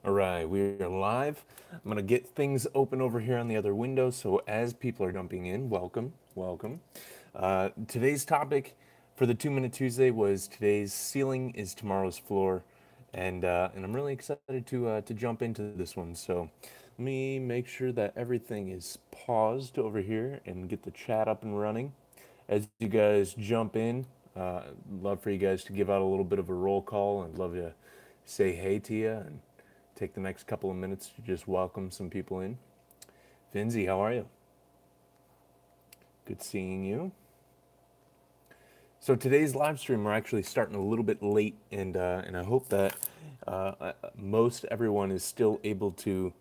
All right, we are live. I'm going to get things open over here on the other window. So as people are jumping in, welcome, welcome. Today's topic for the 2 Minute Tuesday was today's ceiling is tomorrow's floor, and I'm really excited to jump into this one. So let me make sure that everything is paused over here and get the chat up and running. As you guys jump in, love for you guys to give out a little bit of a roll call. I'd love to say hey to you and take the next couple of minutes to just welcome some people in. Finzi, how are you? Good seeing you. So today's live stream, we're actually starting a little bit late, and I hope that most everyone is still able to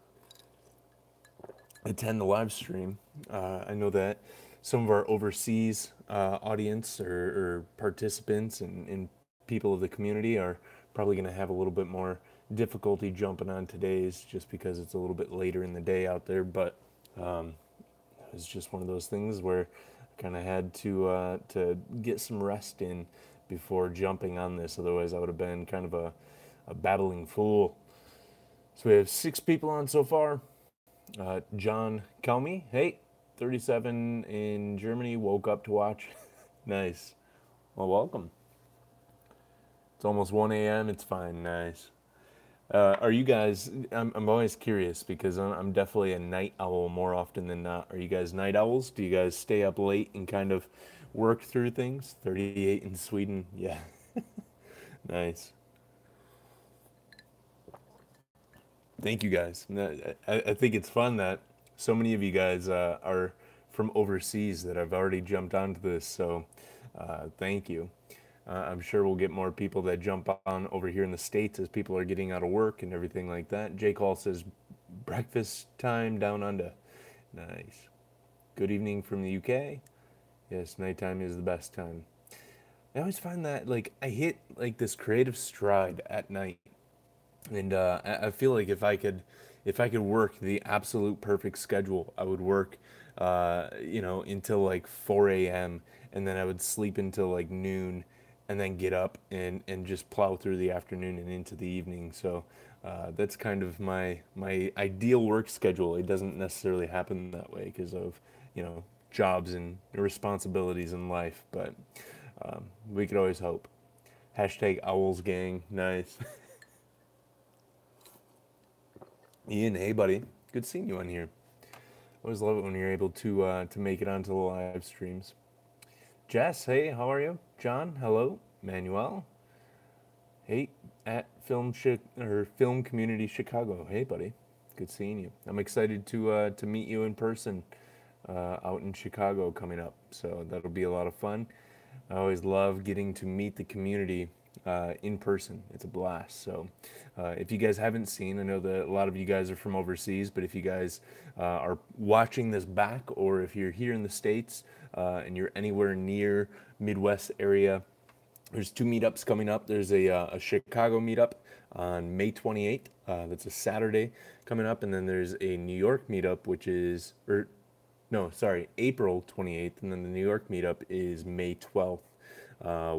attend the live stream. I know that some of our overseas audience or participants and people of the community are probably going to have a little bit more difficulty jumping on today's just because it's a little bit later in the day out there. But it's just one of those things where I kind of had to get some rest in before jumping on this. Otherwise, I would have been kind of a babbling fool. So we have 6 people on so far. John Kelmy, hey, 37 in Germany, woke up to watch. Nice. Well, welcome. It's almost 1 a.m. It's fine. Nice. Are you guys? I'm always curious because I'm definitely a night owl more often than not. Are you guys night owls? Do you guys stay up late and kind of work through things? 38 in Sweden. Yeah. Nice. Thank you guys. I think it's fun that so many of you guys are from overseas that have already jumped onto this. So thank you. I'm sure we'll get more people that jump on over here in the States as people are getting out of work and everything like that. Jake Hall says, breakfast time down under. Nice. Good evening from the UK. Yes, nighttime is the best time. I always find that like I hit like this creative stride at night, and I feel like if I could work the absolute perfect schedule, I would work, until like 4 a.m. and then I would sleep until like noon, and then get up and just plow through the afternoon and into the evening. So that's kind of my ideal work schedule. It doesn't necessarily happen that way because of jobs and responsibilities in life, but we could always hope. Hashtag Owls Gang, nice. Ian, hey buddy, good seeing you on here. Always love it when you're able to make it onto the live streams. Jess, hey, how are you? John, hello. Manuel, hey, at Film Community Chicago. Hey, buddy, good seeing you. I'm excited to meet you in person out in Chicago coming up. So that'll be a lot of fun. I always love getting to meet the community in person. It's a blast. So, if you guys haven't seen, I know that a lot of you guys are from overseas, but if you guys are watching this back, or if you're here in the States and you're anywhere near Midwest area, there's 2 meetups coming up. There's a Chicago meetup on May 28th. That's a Saturday coming up, and then there's a New York meetup, which is, or no, sorry, April 28th, and then the New York meetup is May 12th,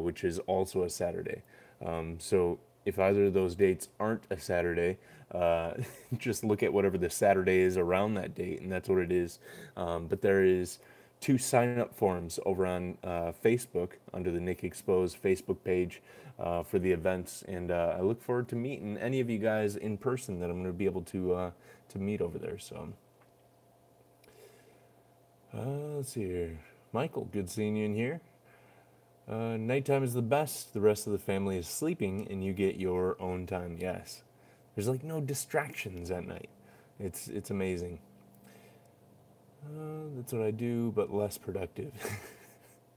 which is also a Saturday. So if either of those dates aren't a Saturday, just look at whatever the Saturday is around that date, and that's what it is. But there is 2 sign-up forms over on Facebook under the Nick Exposed Facebook page for the events, and I look forward to meeting any of you guys in person that I'm going to be able to meet over there. So. Let's see here. Michael, good seeing you in here. Nighttime is the best. The rest of the family is sleeping, and you get your own time. Yes, there's like no distractions at night. It's amazing. That's what I do, but less productive.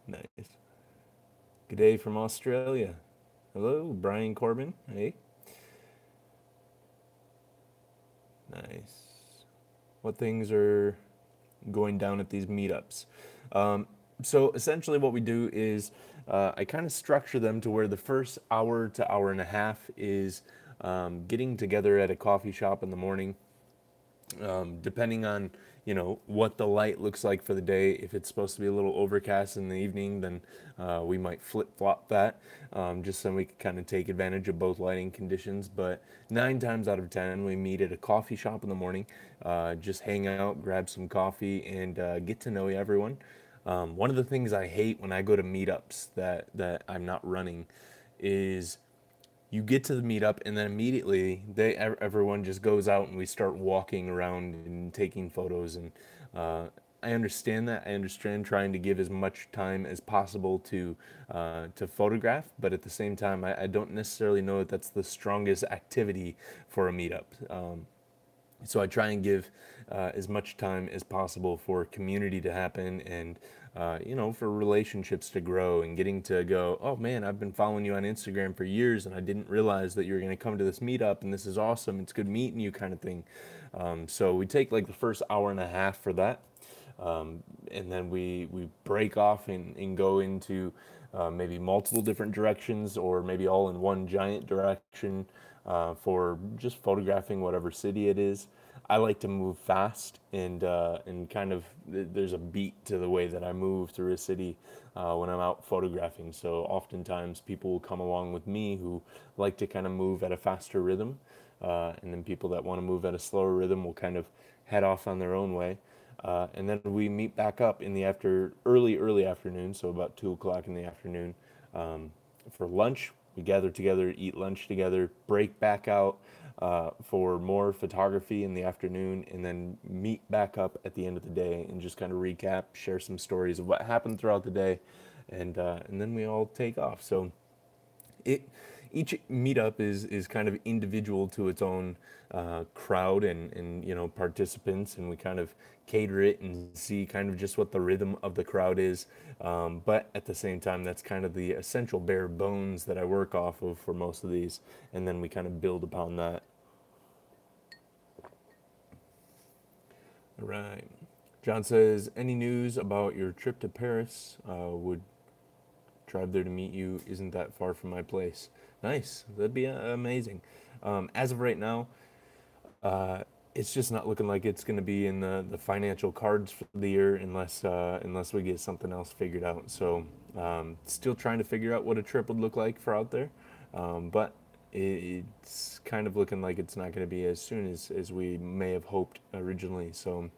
Nice. Good day from Australia. Hello, Brian Corbin. Hey. Nice. What things are going down at these meetups? So essentially, what we do is I kind of structure them to where the first hour to hour and a half is getting together at a coffee shop in the morning Depending on what the light looks like for the day. If it's supposed to be a little overcast in the evening, then we might flip flop that, just so we can kind of take advantage of both lighting conditions. But 9 times out of 10, we meet at a coffee shop in the morning, just hang out, grab some coffee, and get to know everyone. One of the things I hate when I go to meetups that I'm not running is you get to the meetup and then immediately everyone just goes out and we start walking around and taking photos. And I understand that. I understand trying to give as much time as possible to photograph, but at the same time, I don't necessarily know that that's the strongest activity for a meetup. So I try and give as much time as possible for community to happen, and for relationships to grow, and getting to go, oh man, I've been following you on Instagram for years and I didn't realize that you were going to come to this meetup, and this is awesome, it's good meeting you, kind of thing. So we take like the first hour and a half for that, and then we break off and go into maybe multiple different directions, or maybe all in one giant direction, for just photographing whatever city it is. I like to move fast, and kind of there's a beat to the way that I move through a city when I'm out photographing. So oftentimes people will come along with me who like to kind of move at a faster rhythm, and then people that want to move at a slower rhythm will kind of head off on their own way. And then we meet back up in the early afternoon, so about 2 o'clock in the afternoon, for lunch. We gather together, eat lunch together, break back out for more photography in the afternoon, and then meet back up at the end of the day and just kind of recap, share some stories of what happened throughout the day, and then we all take off. So it each meetup is kind of individual to its own crowd and participants, and we kind of cater it and see kind of just what the rhythm of the crowd is. But at the same time, that's kind of the essential bare bones that I work off of for most of these, and then we kind of build upon that. All right. John says, any news about your trip to Paris? Would drive there to meet you. Isn't that far from my place? Nice. That'd be amazing. As of right now, it's just not looking like it's going to be in the financial cards for the year, unless we get something else figured out. So still trying to figure out what a trip would look like for out there, but it's kind of looking like it's not going to be as soon as we may have hoped originally. So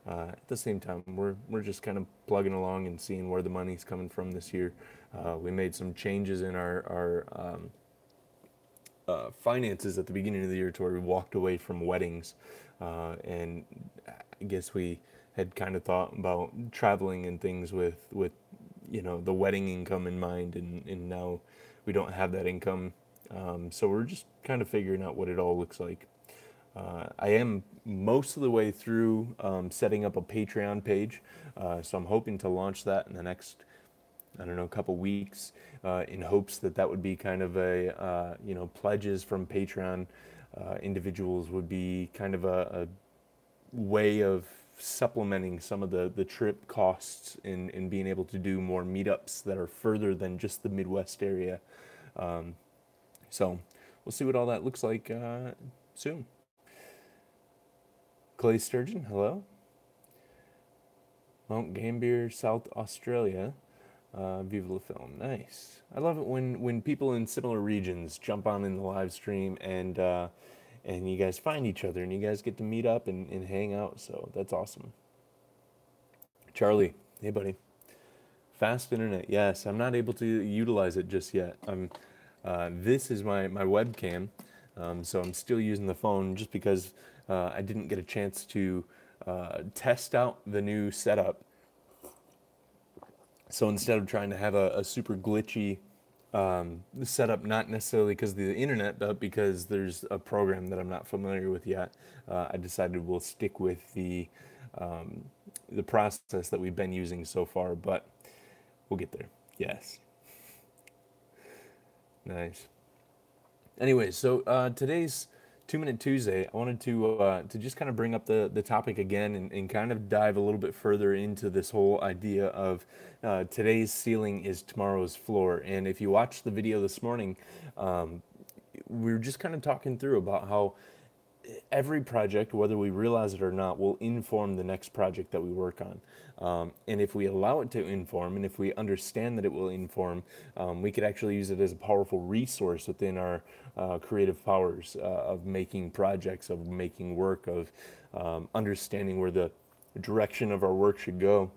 at the same time, we're just kind of plugging along and seeing where the money's coming from this year. We made some changes in our finances at the beginning of the year to where we walked away from weddings, and I guess we had kind of thought about traveling and things with the wedding income in mind, and now we don't have that income, so we're just kind of figuring out what it all looks like. I am most of the way through setting up a Patreon page, so I'm hoping to launch that in the next, I don't know, couple weeks, in hopes that would be kind of a, pledges from Patreon individuals would be kind of a way of supplementing some of the trip costs, and being able to do more meetups that are further than just the Midwest area. So we'll see what all that looks like soon. Clay Sturgeon, hello. Mount Gambier, South Australia. Viva la Film, nice. I love it when people in similar regions jump on in the live stream, and you guys find each other and you guys get to meet up and hang out. So that's awesome. Charlie, hey buddy. Fast internet, yes. I'm not able to utilize it just yet. This is my webcam, so I'm still using the phone just because I didn't get a chance to test out the new setup. So instead of trying to have a super glitchy setup, not necessarily because of the internet, but because there's a program that I'm not familiar with yet, I decided we'll stick with the process that we've been using so far, but we'll get there. Yes. Nice. Anyways, so today's 2-Minute Tuesday, I wanted to just kind of bring up the topic again, and kind of dive a little bit further into this whole idea of today's ceiling is tomorrow's floor. And if you watched the video this morning, we were just kind of talking through about how every project, whether we realize it or not, will inform the next project that we work on. And if we allow it to inform, and if we understand that it will inform, we could actually use it as a powerful resource within our creative powers of making projects, of making work, of understanding where the direction of our work should go.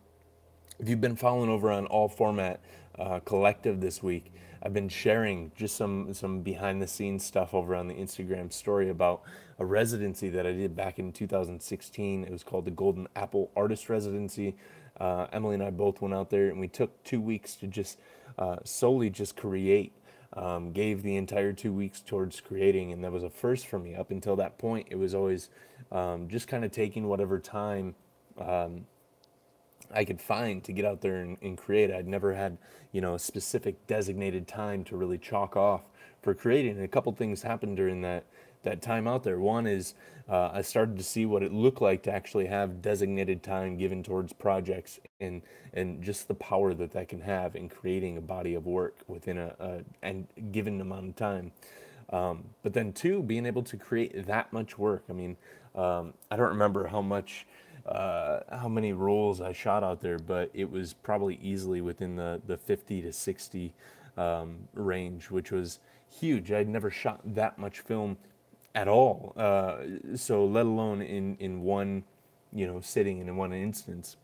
If you've been following over on All Format Collective this week, I've been sharing just some behind the scenes stuff over on the Instagram story about a residency that I did back in 2016. It was called the Golden Apple Artist Residency. Emily and I both went out there and we took 2 weeks to just solely just create. Gave the entire 2 weeks towards creating, and that was a first for me. Up until that point, it was always just kind of taking whatever time I could find to get out there and create. I'd never had, a specific designated time to really chalk off for creating. And a couple things happened during that time out there. One is I started to see what it looked like to actually have designated time given towards projects, and just the power that that can have in creating a body of work within a given amount of time. But then two, being able to create that much work. I mean, I don't remember how many rolls I shot out there, but it was probably easily within the 50 to 60 range, which was huge. I'd never shot that much film at all, so let alone in one, sitting and in one instance.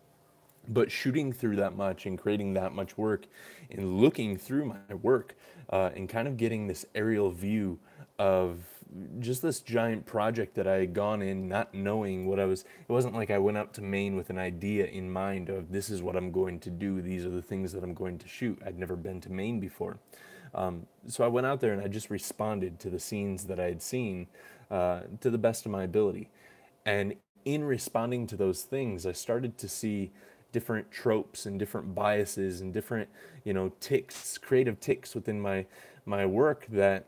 But shooting through that much and creating that much work and looking through my work and kind of getting this aerial view of just this giant project that I had gone in not knowing what I was. It wasn't like I went out to Maine with an idea in mind of this is what I'm going to do, these are the things that I'm going to shoot. I'd never been to Maine before. So I went out there and I just responded to the scenes that I had seen to the best of my ability. And in responding to those things, I started to see different tropes and different biases and different, ticks, creative ticks within my work that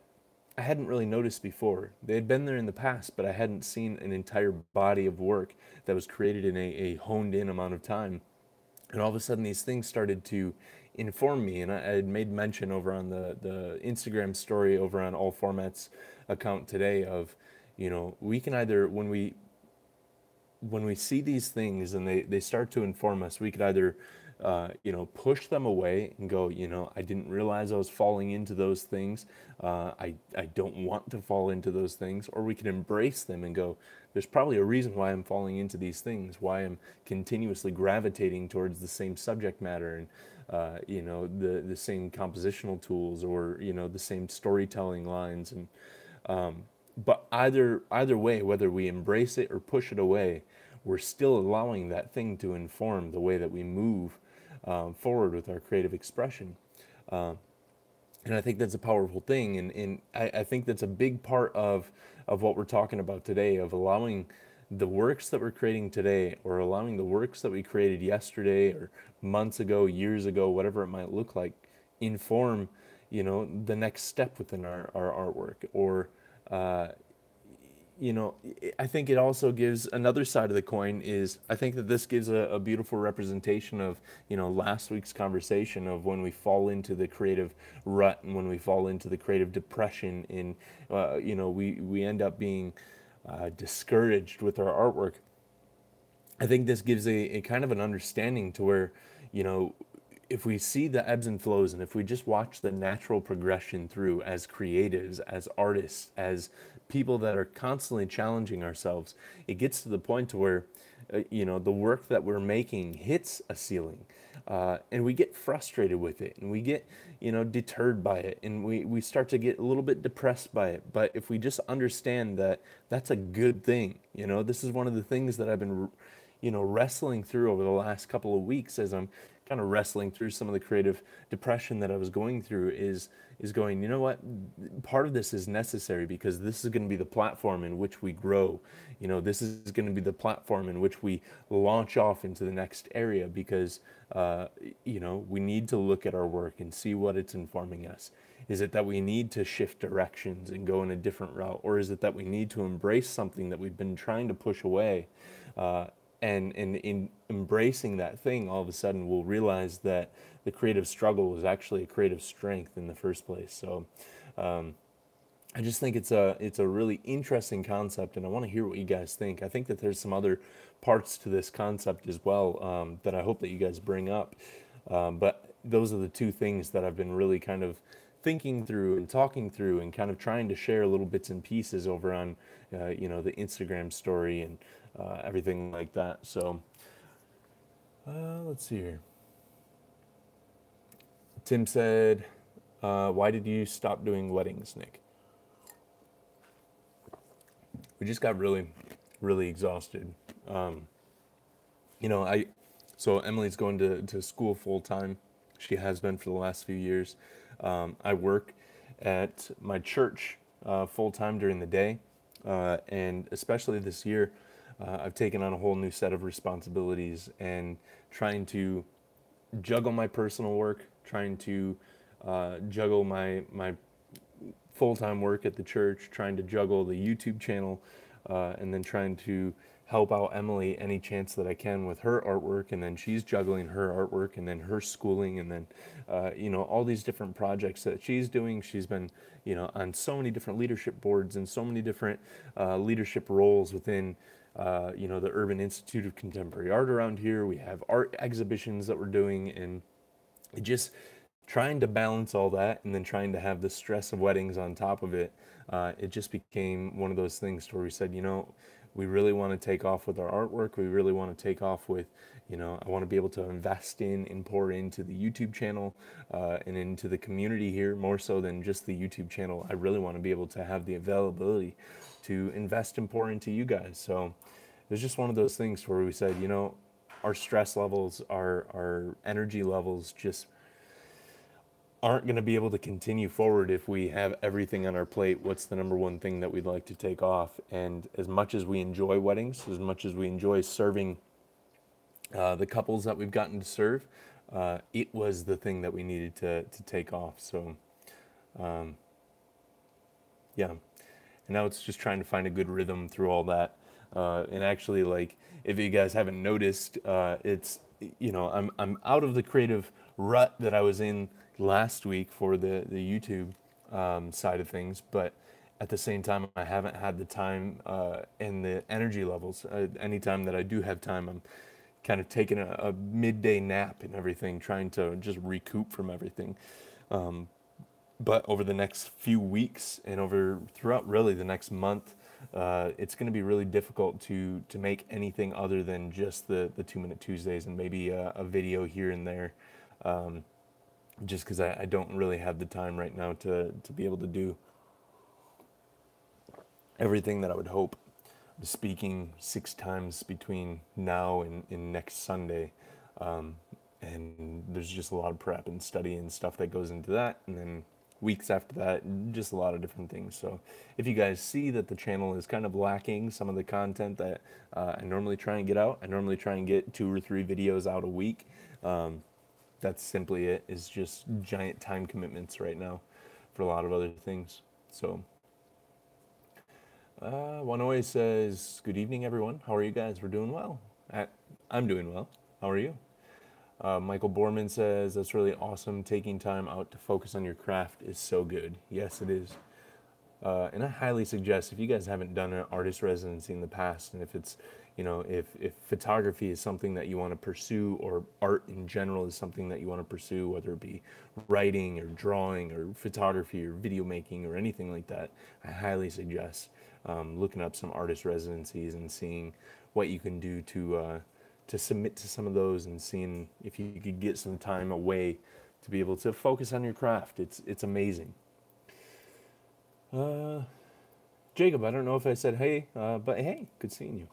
I hadn't really noticed before. They had been there in the past, but I hadn't seen an entire body of work that was created in a honed in amount of time. And all of a sudden, these things started to inform me. And I had made mention over on the Instagram story over on All Formats account today of, we can either, when we see these things and they start to inform us, we could either, push them away and go, I didn't realize I was falling into those things. I don't want to fall into those things. Or we can embrace them and go, there's probably a reason why I'm falling into these things, why I'm continuously gravitating towards the same subject matter and, the same compositional tools or, the same storytelling lines. And, but either way, whether we embrace it or push it away, we're still allowing that thing to inform the way that we move forward with our creative expression. And I think that's a powerful thing. And I think that's a big part of what we're talking about today, of allowing the works that we're creating today, or allowing the works that we created yesterday or months ago, years ago, whatever it might look like, inform, the next step within our artwork. Or, I think it also gives another side of the coin is I think that this gives a beautiful representation of, last week's conversation of when we fall into the creative rut and when we fall into the creative depression and, we end up being discouraged with our artwork. I think this gives a kind of an understanding to where, if we see the ebbs and flows and if we just watch the natural progression through as creatives, as artists, as people that are constantly challenging ourselves, it gets to the point to where, the work that we're making hits a ceiling. And we get frustrated with it and we get, deterred by it and we start to get a little bit depressed by it. But if we just understand that that's a good thing, this is one of the things that I've been, wrestling through over the last couple of weeks as I'm kind of wrestling through some of the creative depression that I was going through is going, what, part of this is necessary because this is going to be the platform in which we grow. This is going to be the platform in which we launch off into the next area because, we need to look at our work and see what it's informing us. Is it that we need to shift directions and go in a different route? Or is it that we need to embrace something that we've been trying to push away? And in embracing that thing, all of a sudden we'll realize that the creative struggle was actually a creative strength in the first place. So I just think it's a really interesting concept, and I want to hear what you guys think. I think that there's some other parts to this concept as well, that I hope that you guys bring up. But those are the two things that I've been really kind of thinking through and talking through, and kind of trying to share little bits and pieces over on, the Instagram story and everything like that. So let's see here. Tim said, "Why did you stop doing weddings, Nick?" We just got really, really exhausted. Um, I so Emily's going to school full time. She has been for the last few years. I work at my church full time during the day, and especially this year, I've taken on a whole new set of responsibilities and trying to juggle my personal work, trying to juggle my full time work at the church, trying to juggle the YouTube channel, and then trying to help out Emily any chance that I can with her artwork. And then she's juggling her artwork and then her schooling, and then, all these different projects that she's doing. She's been, on so many different leadership boards and so many different leadership roles within. The Urban Institute of Contemporary Art around here. We have art exhibitions that we're doing, and it just trying to balance all that and then trying to have the stress of weddings on top of it. It just became one of those things where we said, we really want to take off with our artwork. We really want to take off with, I want to be able to invest in and pour into the YouTube channel, and into the community here more so than just the YouTube channel. I really want to be able to have the availability to invest and pour into you guys. So it's just one of those things where we said, our stress levels, our energy levels just aren't going to be able to continue forward if we have everything on our plate. What's the number one thing that we'd like to take off? And as much as we enjoy weddings, as much as we enjoy serving the couples that we've gotten to serve, it was the thing that we needed to take off. So, yeah. And now it's just trying to find a good rhythm through all that. And actually, like, if you guys haven't noticed, it's, I'm out of the creative rut that I was in last week for the YouTube side of things, but at the same time, I haven't had the time and the energy levels. Anytime that I do have time, I'm kind of taking a midday nap and everything, trying to just recoup from everything. But over the next few weeks and throughout really the next month, it's going to be really difficult to make anything other than just the 2 Minute Tuesdays and maybe a video here and there, just because I don't really have the time right now to be able to do everything that I would hope. I'm speaking 6 times between now and next Sunday, and there's just a lot of prep and study and stuff that goes into that, and then weeks after that, just a lot of different things. So if you guys see that the channel is kind of lacking some of the content that I normally try and get out, I normally try and get 2 or 3 videos out a week. That's simply it. It's just giant time commitments right now for a lot of other things. So One always says, "Good evening, everyone. How are you guys? We're doing well." I'm doing well. How are you? Michael Borman says, "That's really awesome. Taking time out to focus on your craft is so good." Yes, it is. And I highly suggest, if you guys haven't done an artist residency in the past, and if it's, if photography is something that you want to pursue, or art in general is something that you want to pursue, whether it be writing or drawing or photography or video making or anything like that, I highly suggest looking up some artist residencies and seeing what you can do to submit to some of those, and seeing if you could get some time away to be able to focus on your craft. It's amazing. Jacob, I don't know if I said hey, but hey, good seeing you.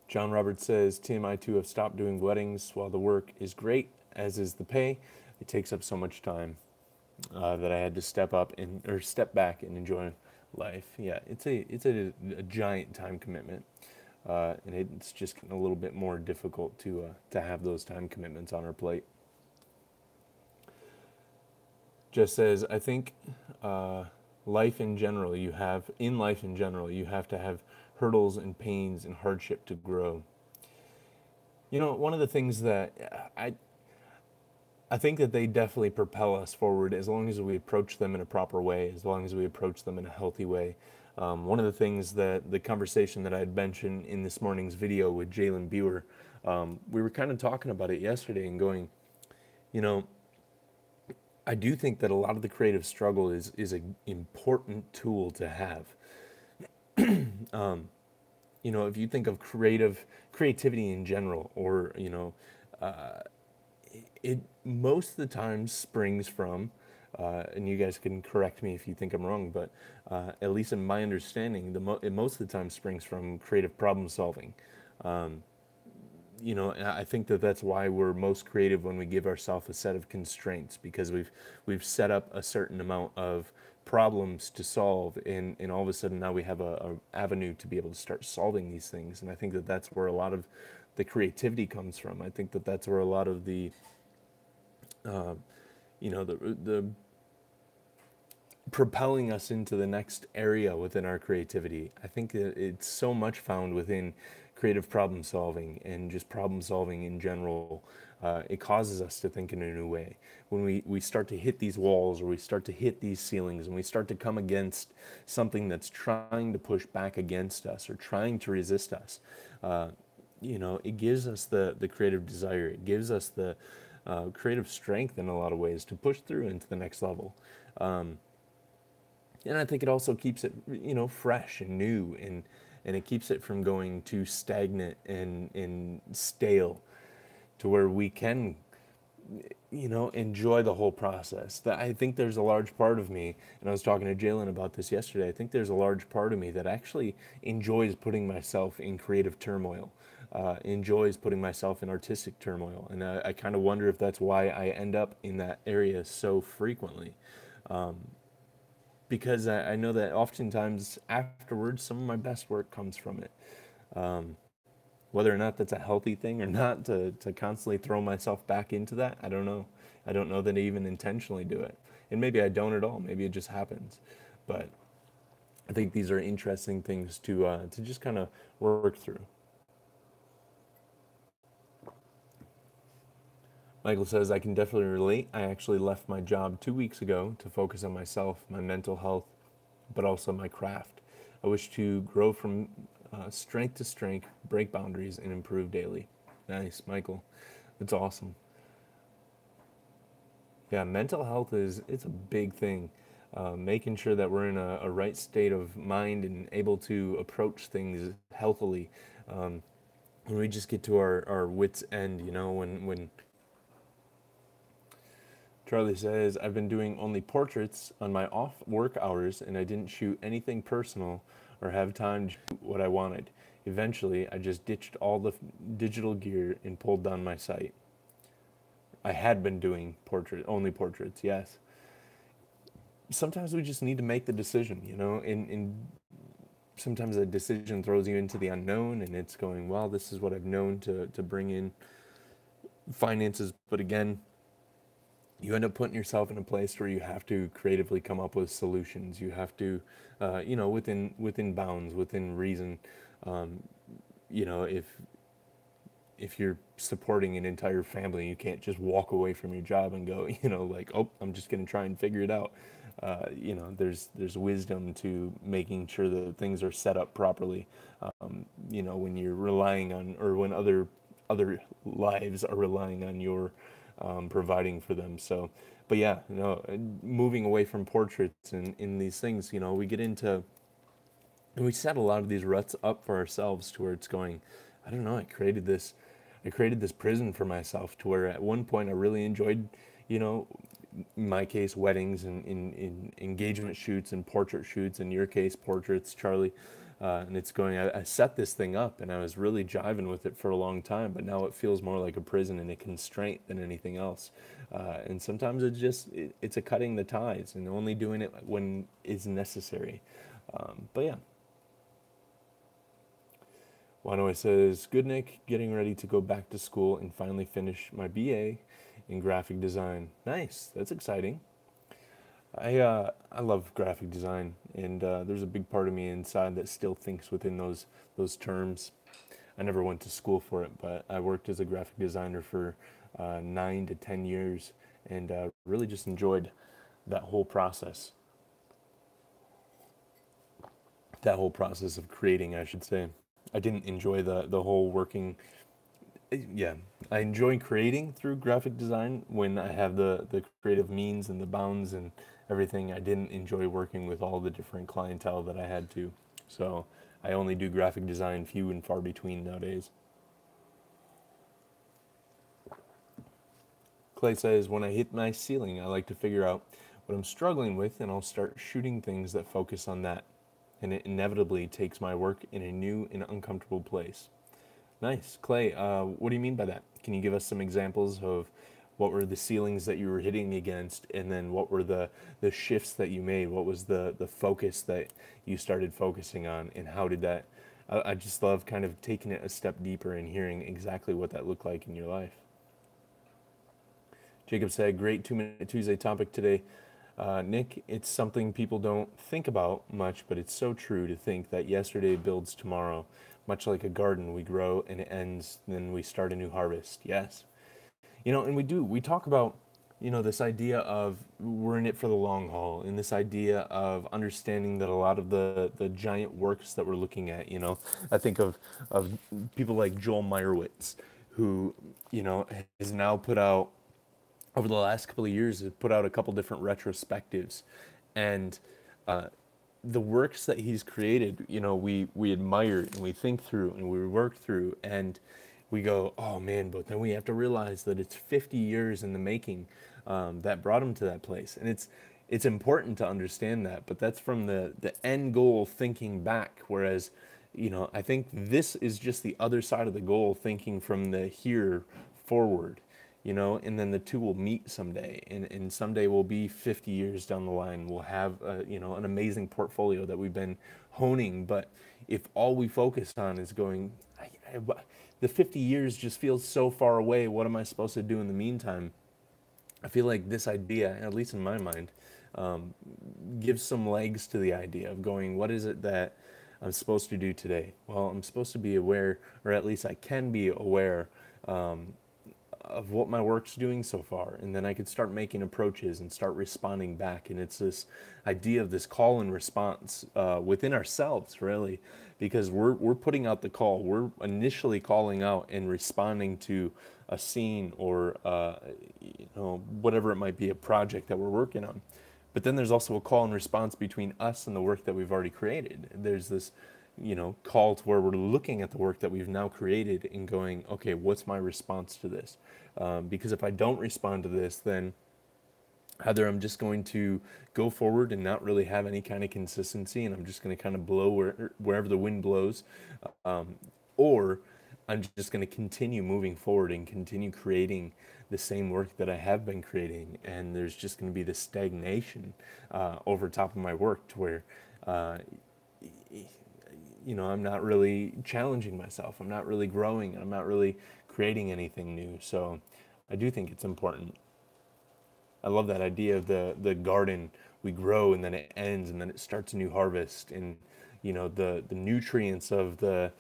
John Roberts says, "Tim, I too have stopped doing weddings. While the work is great, as is the pay, it takes up so much time that I had to step back and enjoy life." Yeah, it's a giant time commitment, and it's just getting a little bit more difficult to have those time commitments on our plate. Just says, "I think life in general, you have to have hurdles and pains and hardship to grow." One of the things that I think that they definitely propel us forward as long as we approach them in a proper way, as long as we approach them in a healthy way. One of the things that the conversation that I had mentioned in this morning's video with Jalen Buer, we were kind of talking about it yesterday and going, you know, I do think that a lot of the creative struggle is an important tool to have. You know, if you think of creativity in general, or it most of the time springs from, and you guys can correct me if you think I'm wrong, but at least in my understanding, it most of the time springs from creative problem solving. You know, and I think that that's why we're most creative when we give ourselves a set of constraints, because we've set up a certain amount of problems to solve, and all of a sudden now we have a avenue to be able to start solving these things. And I think that that's where a lot of the creativity comes from. I think that that's where a lot of the the propelling us into the next area within our creativity. I think that it's so much found within creative problem solving and just problem solving in general. It causes us to think in a new way. When we start to hit these walls, or we start to hit these ceilings, and we start to come against something that's trying to push back against us or trying to resist us, it gives us the creative desire. It gives us the creative strength in a lot of ways to push through into the next level. And I think it also keeps it, fresh and new, and it keeps it from going too stagnant and stale, to where we can, enjoy the whole process. That I think there's a large part of me, and I was talking to Jalen about this yesterday. I think there's a large part of me that actually enjoys putting myself in creative turmoil, enjoys putting myself in artistic turmoil, and I kind of wonder if that's why I end up in that area so frequently. Because I know that oftentimes afterwards, some of my best work comes from it. Whether or not that's a healthy thing or not, to constantly throw myself back into that, I don't know. I don't know that I even intentionally do it. And maybe I don't at all. Maybe it just happens. But I think these are interesting things to just kind of work through. Michael says, I can definitely relate. I actually left my job 2 weeks ago to focus on myself, my mental health, but also my craft. I wish to grow from strength to strength, break boundaries, and improve daily. Nice, Michael. That's awesome. Yeah, mental health it's a big thing. Making sure that we're in a right state of mind and able to approach things healthily. When we just get to our wits' end, when Charlie says, I've been doing only portraits on my off work hours, and I didn't shoot anything personal or have time to shoot what I wanted. Eventually, I just ditched all the digital gear and pulled down my site. I had been doing only portraits, yes. Sometimes we just need to make the decision, and sometimes a decision throws you into the unknown, and it's going, well, this is what I've known to bring in finances. But again, you end up putting yourself in a place where you have to creatively come up with solutions. You have to, within bounds, within reason. If you're supporting an entire family, you can't just walk away from your job and go, like, oh, I'm just going to try and figure it out. There's wisdom to making sure that things are set up properly. When you're relying on, or when other lives are relying on your providing for them. So, but yeah, moving away from portraits and in these things, we get into, and we set a lot of these ruts up for ourselves to where it's going, I don't know, I created this prison for myself, to where at one point I really enjoyed, in my case, weddings and in engagement shoots and portrait shoots, in your case, portraits, Charlie. And it's going, I set this thing up and I was really jiving with it for a long time, but now it feels more like a prison and a constraint than anything else. And sometimes it's a cutting the ties and only doing it when it's necessary. But yeah. Wanoy says, good Nick, getting ready to go back to school and finally finish my BA in graphic design. Nice, that's exciting. I love graphic design, and there's a big part of me inside that still thinks within those terms. I never went to school for it, but I worked as a graphic designer for 9 to 10 years, and really just enjoyed that whole process. That whole process of creating, I should say. I didn't enjoy the whole working. Yeah, I enjoy creating through graphic design when I have the creative means and the bounds and everything. I didn't enjoy working with all the different clientele that I had to. So I only do graphic design few and far between nowadays. Clay says, when I hit my ceiling, I like to figure out what I'm struggling with, and I'll start shooting things that focus on that. And it inevitably takes my work in a new and uncomfortable place. Nice. Clay, what do you mean by that? Can you give us some examples of what were the ceilings that you were hitting against, and then what were the shifts that you made? What was the focus that you started focusing on, and how did that? I just love kind of taking it a step deeper and hearing exactly what that looked like in your life. Jacob said, great 2-Minute Tuesday topic today. Nick, it's something people don't think about much, but it's so true to think that yesterday builds tomorrow. Much like a garden, we grow and it ends, then we start a new harvest. Yes. And we talk about, this idea of we're in it for the long haul, and this idea of understanding that a lot of the giant works that we're looking at, I think of people like Joel Meyerowitz, who, has now put out, over the last couple of years, has put out a couple different retrospectives, and the works that he's created, we admire and we think through and we work through, and we go, oh man, but then we have to realize that it's 50 years in the making that brought him to that place, and it's important to understand that, but that's from the end goal thinking back, whereas I think this is just the other side of the goal, thinking from the here forward. And then the two will meet someday, and someday we'll be 50 years down the line. We'll have, an amazing portfolio that we've been honing. But if all we focus on is going, the 50 years just feels so far away. What am I supposed to do in the meantime? I feel like this idea, at least in my mind, gives some legs to the idea of going, what is it that I'm supposed to do today? Well, I'm supposed to be aware, or at least I can be aware, of what my work's doing so far, and then I could start making approaches and start responding back. And it's this idea of this call and response within ourselves, really, because we're putting out the call. We're initially calling out and responding to a scene or whatever it might be, a project that we're working on. But then there's also a call and response between us and the work that we've already created. There's this call to where we're looking at the work that we've now created and going, okay, what's my response to this? Because if I don't respond to this, then either I'm just going to go forward and not really have any kind of consistency, and I'm just going to kind of blow wherever the wind blows, or I'm just going to continue moving forward and continue creating the same work that I have been creating, and there's just going to be this stagnation over top of my work to where I'm not really challenging myself. I'm not really growing. I'm not really creating anything new. So I do think it's important. I love that idea of the garden. We grow and then it ends and then it starts a new harvest. And, the nutrients of the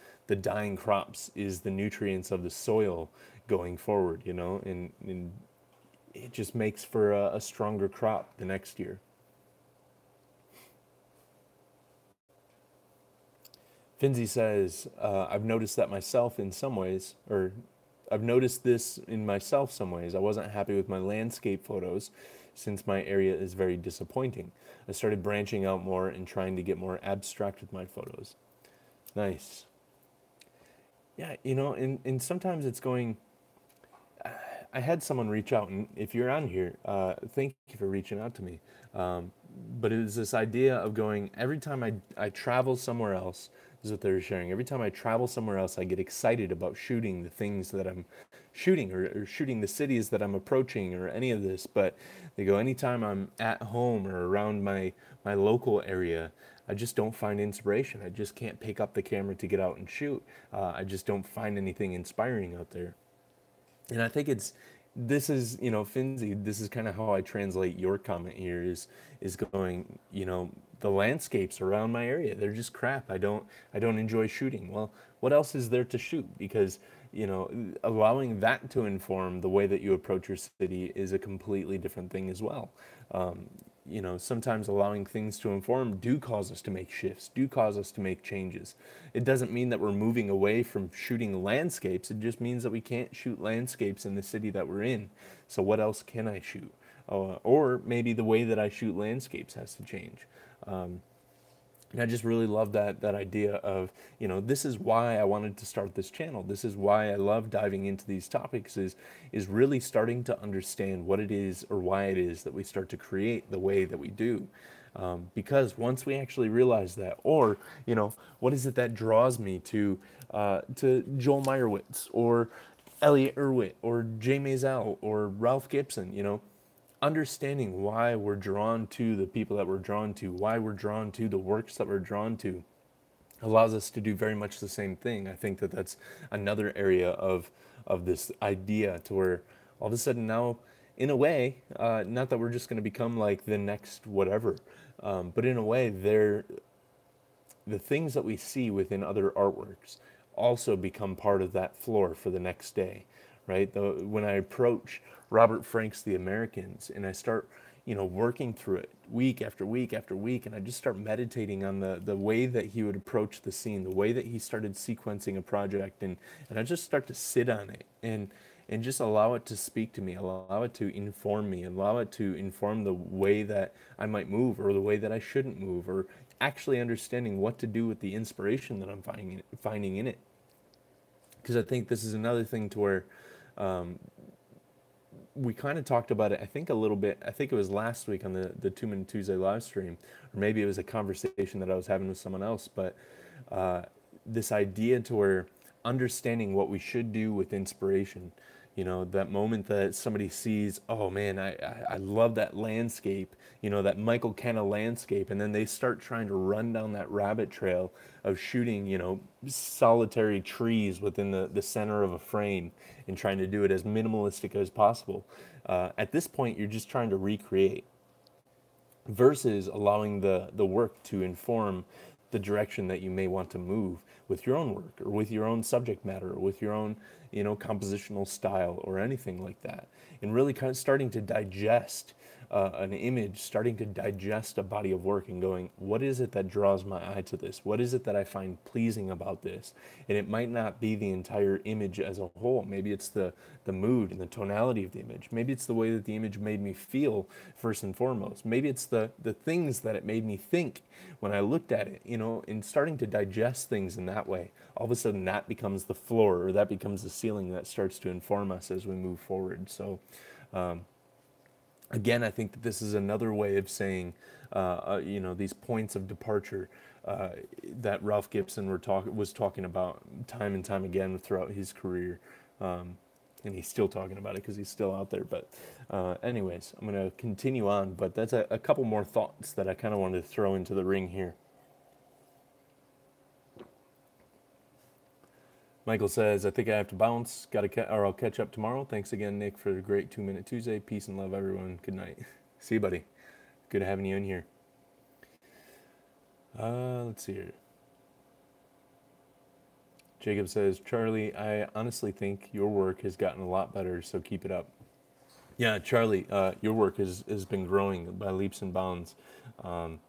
dying crops is the nutrients of the soil going forward, and it just makes for a stronger crop the next year. Finzi says, I've noticed that myself in some ways, or I've noticed this in myself some ways. I wasn't happy with my landscape photos since my area is very disappointing. I started branching out more and trying to get more abstract with my photos. Nice. Yeah, and sometimes it's going, I had someone reach out, and if you're on here, thank you for reaching out to me. But it was this idea of going, every time I travel somewhere else, this is what they were sharing. Every time I travel somewhere else, I get excited about shooting the things that I'm shooting, or shooting the cities that I'm approaching, or any of this. But they go, anytime I'm at home or around my local area, I just don't find inspiration. I just can't pick up the camera to get out and shoot. I just don't find anything inspiring out there. And I think this is, Finzi, this is kind of how I translate your comment here is going, the landscapes around my area, they're just crap. I don't enjoy shooting. Well, what else is there to shoot? Because, you know, allowing that to inform the way that you approach your city is a completely different thing as well. Um, you know, sometimes allowing things to inform do cause us to make shifts, do cause us to make changes. It doesn't mean that we're moving away from shooting landscapes. It just means that we can't shoot landscapes in the city that we're in. So what else can I shoot? Or maybe the way that I shoot landscapes has to change. Um, and I just really love that idea of, you know, this is why I wanted to start this channel. This is why I love diving into these topics, is really starting to understand what it is or why it is that we start to create the way that we do. Because once we actually realize that, or, you know, what is it that draws me to Joel Meyerowitz or Elliot Erwitt or Jay Maisel or Ralph Gibson, you know, understanding why we're drawn to the people that we're drawn to, why we're drawn to the works that we're drawn to, allows us to do very much the same thing. I think that that's another area of this idea to where all of a sudden now, in a way, not that we're just going to become like the next whatever, but in a way, the things that we see within other artworks also become part of that floor for the next day, right? When I approach Robert Frank's The Americans and I start, you know, working through it week after week after week, and I just start meditating on the way that he would approach the scene, the way that he started sequencing a project, and I just start to sit on it and just allow it to speak to me, allow it to inform me, allow it to inform the way that I might move or the way that I shouldn't move, or actually understanding what to do with the inspiration that I'm finding in it. Because I think this is another thing to where we kind of talked about it, I think a little bit, I think it was last week on the 2 Minute Tuesday live stream, or maybe it was a conversation that I was having with someone else, but this idea to where understanding what we should do with inspiration, you know, that moment that somebody sees, oh man, I love that landscape, you know, that Michael Kenna landscape, and then they start trying to run down that rabbit trail of shooting, you know, solitary trees within the center of a frame and trying to do it as minimalistic as possible. At this point, you're just trying to recreate versus allowing the work to inform the direction that you may want to move with your own work or with your own subject matter or with your own, you know, compositional style or anything like that. And really kind of starting to digest an image, starting to digest a body of work and going, what is it that draws my eye to this? What is it that I find pleasing about this? And it might not be the entire image as a whole. Maybe it's the mood and the tonality of the image. Maybe it's the way that the image made me feel first and foremost. Maybe it's the things that it made me think when I looked at it, you know, and starting to digest things in that way. All of a sudden that becomes the floor, or that becomes the ceiling that starts to inform us as we move forward. So, again, I think that this is another way of saying, you know, these points of departure that Ralph Gibson was talking about time and time again throughout his career. And he's still talking about it because he's still out there. But anyways, I'm going to continue on. But that's a couple more thoughts that I kind of wanted to throw into the ring here. Michael says, I think I have to bounce. Or I'll catch up tomorrow. Thanks again, Nick, for the great 2 Minute Tuesday. Peace and love, everyone. Good night. See you, buddy. Good having you in here. Let's see here. Jacob says, Charlie, I honestly think your work has gotten a lot better, so keep it up. Yeah, Charlie, your work has been growing by leaps and bounds. I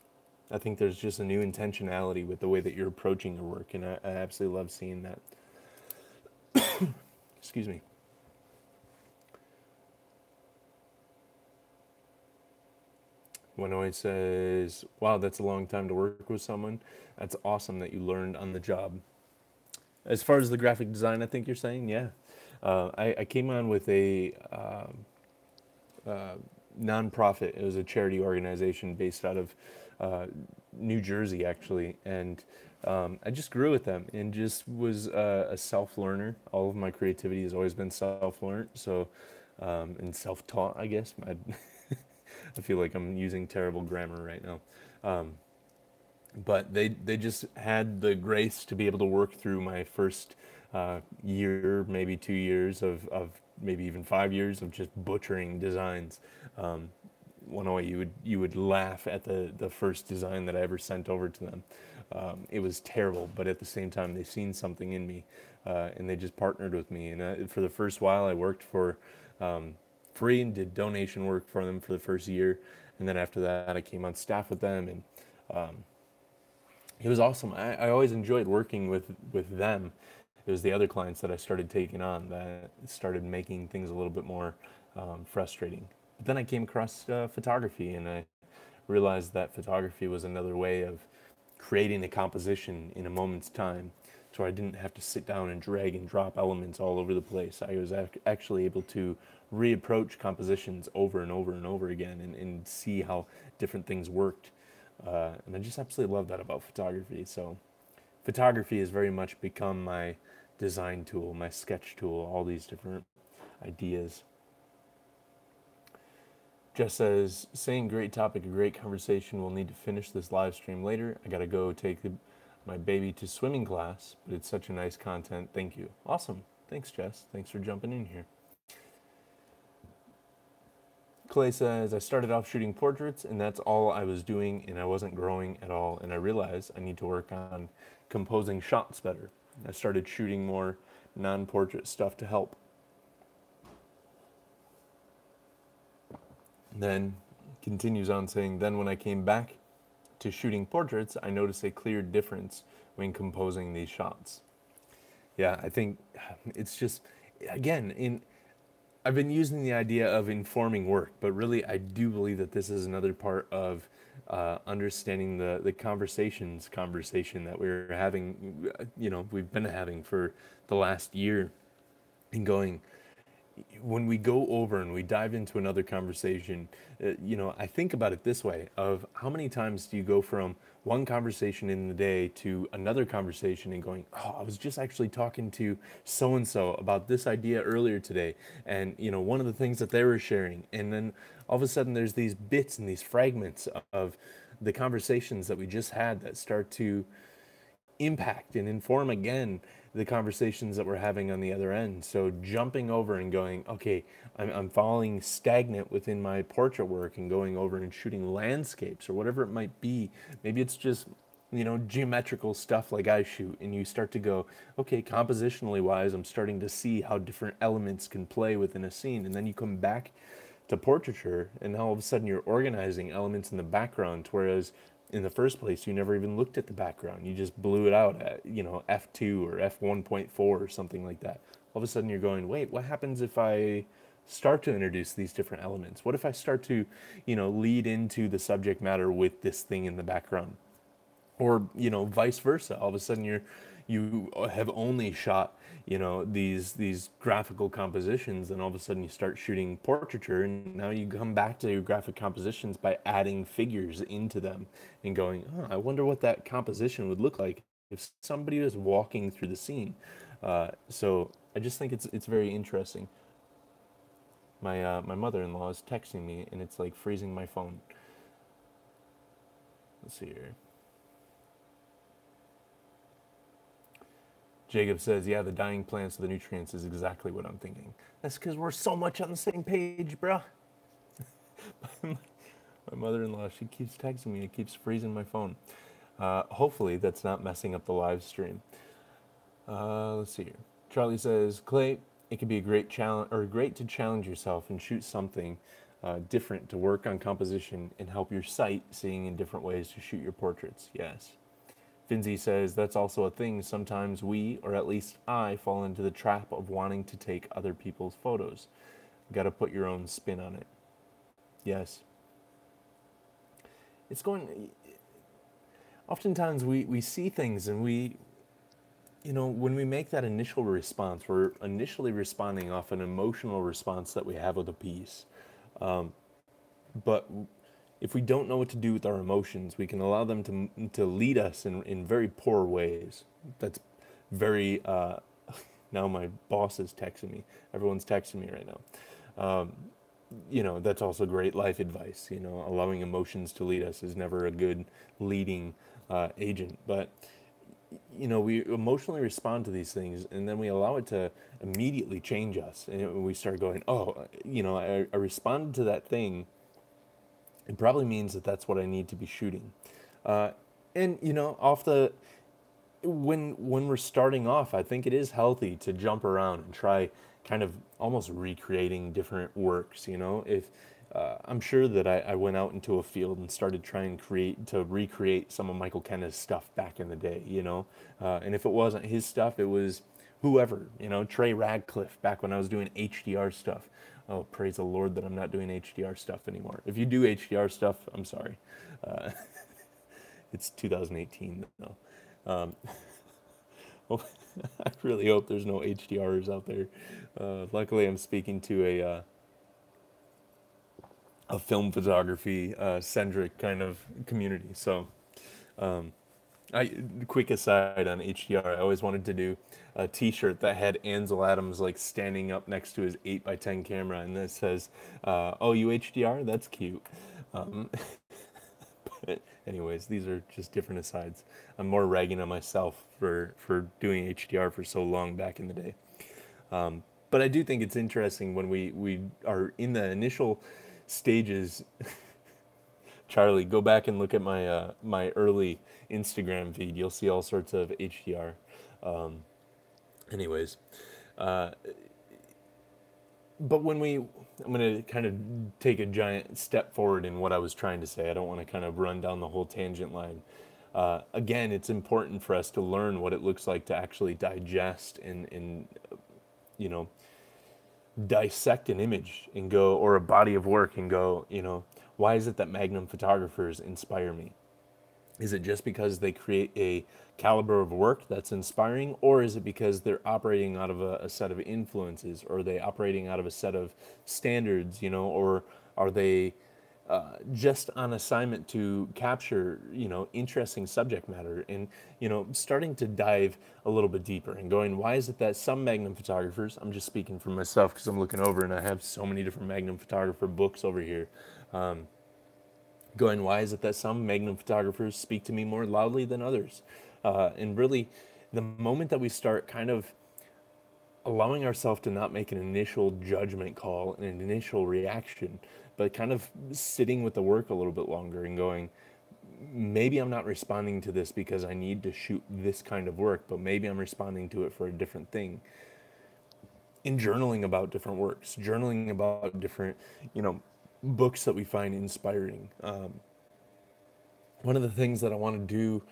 think there's just a new intentionality with the way that you're approaching your work, and I absolutely love seeing that. Excuse me. Wanoy says, wow, that's a long time to work with someone. That's awesome that you learned on the job. As far as the graphic design, I think you're saying, yeah. I came on with a nonprofit. It was a charity organization based out of New Jersey, actually. And I just grew with them and just was a self-learner. All of my creativity has always been self-learned, so and self-taught, I guess. I feel like I'm using terrible grammar right now. But they just had the grace to be able to work through my first year, maybe 2 years of maybe even 5 years of just butchering designs. 108, you would laugh at the first design that I ever sent over to them. It was terrible, but at the same time, they seen something in me, and they just partnered with me. And for the first while, I worked for free and did donation work for them for the first year, and then after that, I came on staff with them, and it was awesome. I always enjoyed working with them. It was the other clients that I started taking on that started making things a little bit more frustrating. But then I came across photography, and I realized that photography was another way of creating a composition in a moment's time. So I didn't have to sit down and drag and drop elements all over the place. I was actually able to reapproach compositions over and over and over again, and see how different things worked. And I just absolutely love that about photography. So photography has very much become my design tool, my sketch tool, all these different ideas. Jess says, saying great topic, a great conversation. We'll need to finish this live stream later. I got to go take my baby to swimming class, but it's such a nice content. Thank you. Awesome. Thanks, Jess. Thanks for jumping in here. Clay says, I started off shooting portraits, and that's all I was doing, and I wasn't growing at all, and I realized I need to work on composing shots better. I started shooting more non-portrait stuff to help. Then continues on saying, then when I came back to shooting portraits, I noticed a clear difference when composing these shots. Yeah, I think it's just, again, I've been using the idea of informing work, but really I do believe that this is another part of understanding the conversation that we're having, we've been having for the last year, and going, when we go over and we dive into another conversation, I think about it this way: of how many times do you go from one conversation in the day to another conversation and going, oh, I was just actually talking to so-and-so about this idea earlier today, and one of the things that they were sharing, and then all of a sudden there's these bits and these fragments of the conversations that we just had that start to impact and inform again the conversations that we're having on the other end. So jumping over and going, okay, I'm falling stagnant within my portrait work and going over and shooting landscapes or whatever it might be. Maybe it's just, geometrical stuff like I shoot, and you start to go, okay, compositionally wise, I'm starting to see how different elements can play within a scene. And then you come back to portraiture, and now all of a sudden you're organizing elements in the background, whereas in the first place you never even looked at the background. You just blew it out at f2 or f1.4 or something like that. All of a sudden you're going, wait, what happens if I start to introduce these different elements? What if I start to lead into the subject matter with this thing in the background? Or vice versa. All of a sudden you have only shot these graphical compositions, and all of a sudden you start shooting portraiture, and now you come back to your graphic compositions by adding figures into them and going, oh, I wonder what that composition would look like if somebody was walking through the scene. So I just think it's very interesting. My mother-in-law is texting me, and it's like freezing my phone. Let's see here. Jacob says, yeah, the dying plants of the nutrients is exactly what I'm thinking. That's because we're so much on the same page, bruh. My mother-in-law, she keeps texting me. It keeps freezing my phone. Hopefully that's not messing up the live stream. Let's see here. Charlie says, Clay, it could be a great challenge, or great to challenge yourself and shoot something different to work on composition and help your sight seeing in different ways to shoot your portraits. Yes. Finzi says, that's also a thing. Sometimes we, or at least I, fall into the trap of wanting to take other people's photos. Got to put your own spin on it. Yes. It's going... Oftentimes we see things, and when we make that initial response, we're initially responding off an emotional response that we have with a piece. But if we don't know what to do with our emotions, we can allow them to lead us in very poor ways. That's very, now my boss is texting me. Everyone's texting me right now. That's also great life advice. Allowing emotions to lead us is never a good leading agent. But, we emotionally respond to these things, and then we allow it to immediately change us. And we start going, oh, I responded to that thing it probably means that that's what I need to be shooting. Uh, and you know, off the when we're starting off, I think it is healthy to jump around and try kind of almost recreating different works. You know, if I'm sure that I went out into a field and started trying to recreate some of Michael Kenna's stuff back in the day. You know, and if it wasn't his stuff, it was whoever. You know, Trey Radcliffe back when I was doing HDR stuff. Oh, praise the Lord that I'm not doing HDR stuff anymore. If you do HDR stuff, I'm sorry. Uh, it's 2018 though. Well, I really hope there's no HDRs out there. Luckily, I'm speaking to a film photography centric kind of community. So, I quick aside on HDR. I always wanted to do a T-shirt that had Ansel Adams like standing up next to his 8x10 camera, and that says, "Oh, you HDR? That's cute." Um, but anyways, these are just different asides. I'm more ragging on myself for doing HDR for so long back in the day. But I do think it's interesting when we are in the initial stages. Charlie, go back and look at my early Instagram feed. You'll see all sorts of HDR. Anyways, uh, but I'm going to kind of take a giant step forward in what I was trying to say. I don't want to kind of run down the whole tangent line. Again, it's important for us to learn what it looks like to actually digest and you know, dissect an image and go, or a body of work and go, you know, why is it that Magnum photographers inspire me? Is it just because they create a caliber of work that's inspiring, or is it because they're operating out of a set of influences, or are they operating out of a set of standards, you know, or are they just on assignment to capture, you know, interesting subject matter, and you know, starting to dive a little bit deeper and going, why is it that some Magnum photographers, I'm just speaking for myself because I'm looking over and I have so many different Magnum photographer books over here, going, why is it that some Magnum photographers speak to me more loudly than others? And really, the moment that we start kind of allowing ourselves to not make an initial judgment call and an initial reaction, but kind of sitting with the work a little bit longer and going, maybe I'm not responding to this because I need to shoot this kind of work, but maybe I'm responding to it for a different thing. In journaling about different works, journaling about different, you know, books that we find inspiring. One of the things that I want to do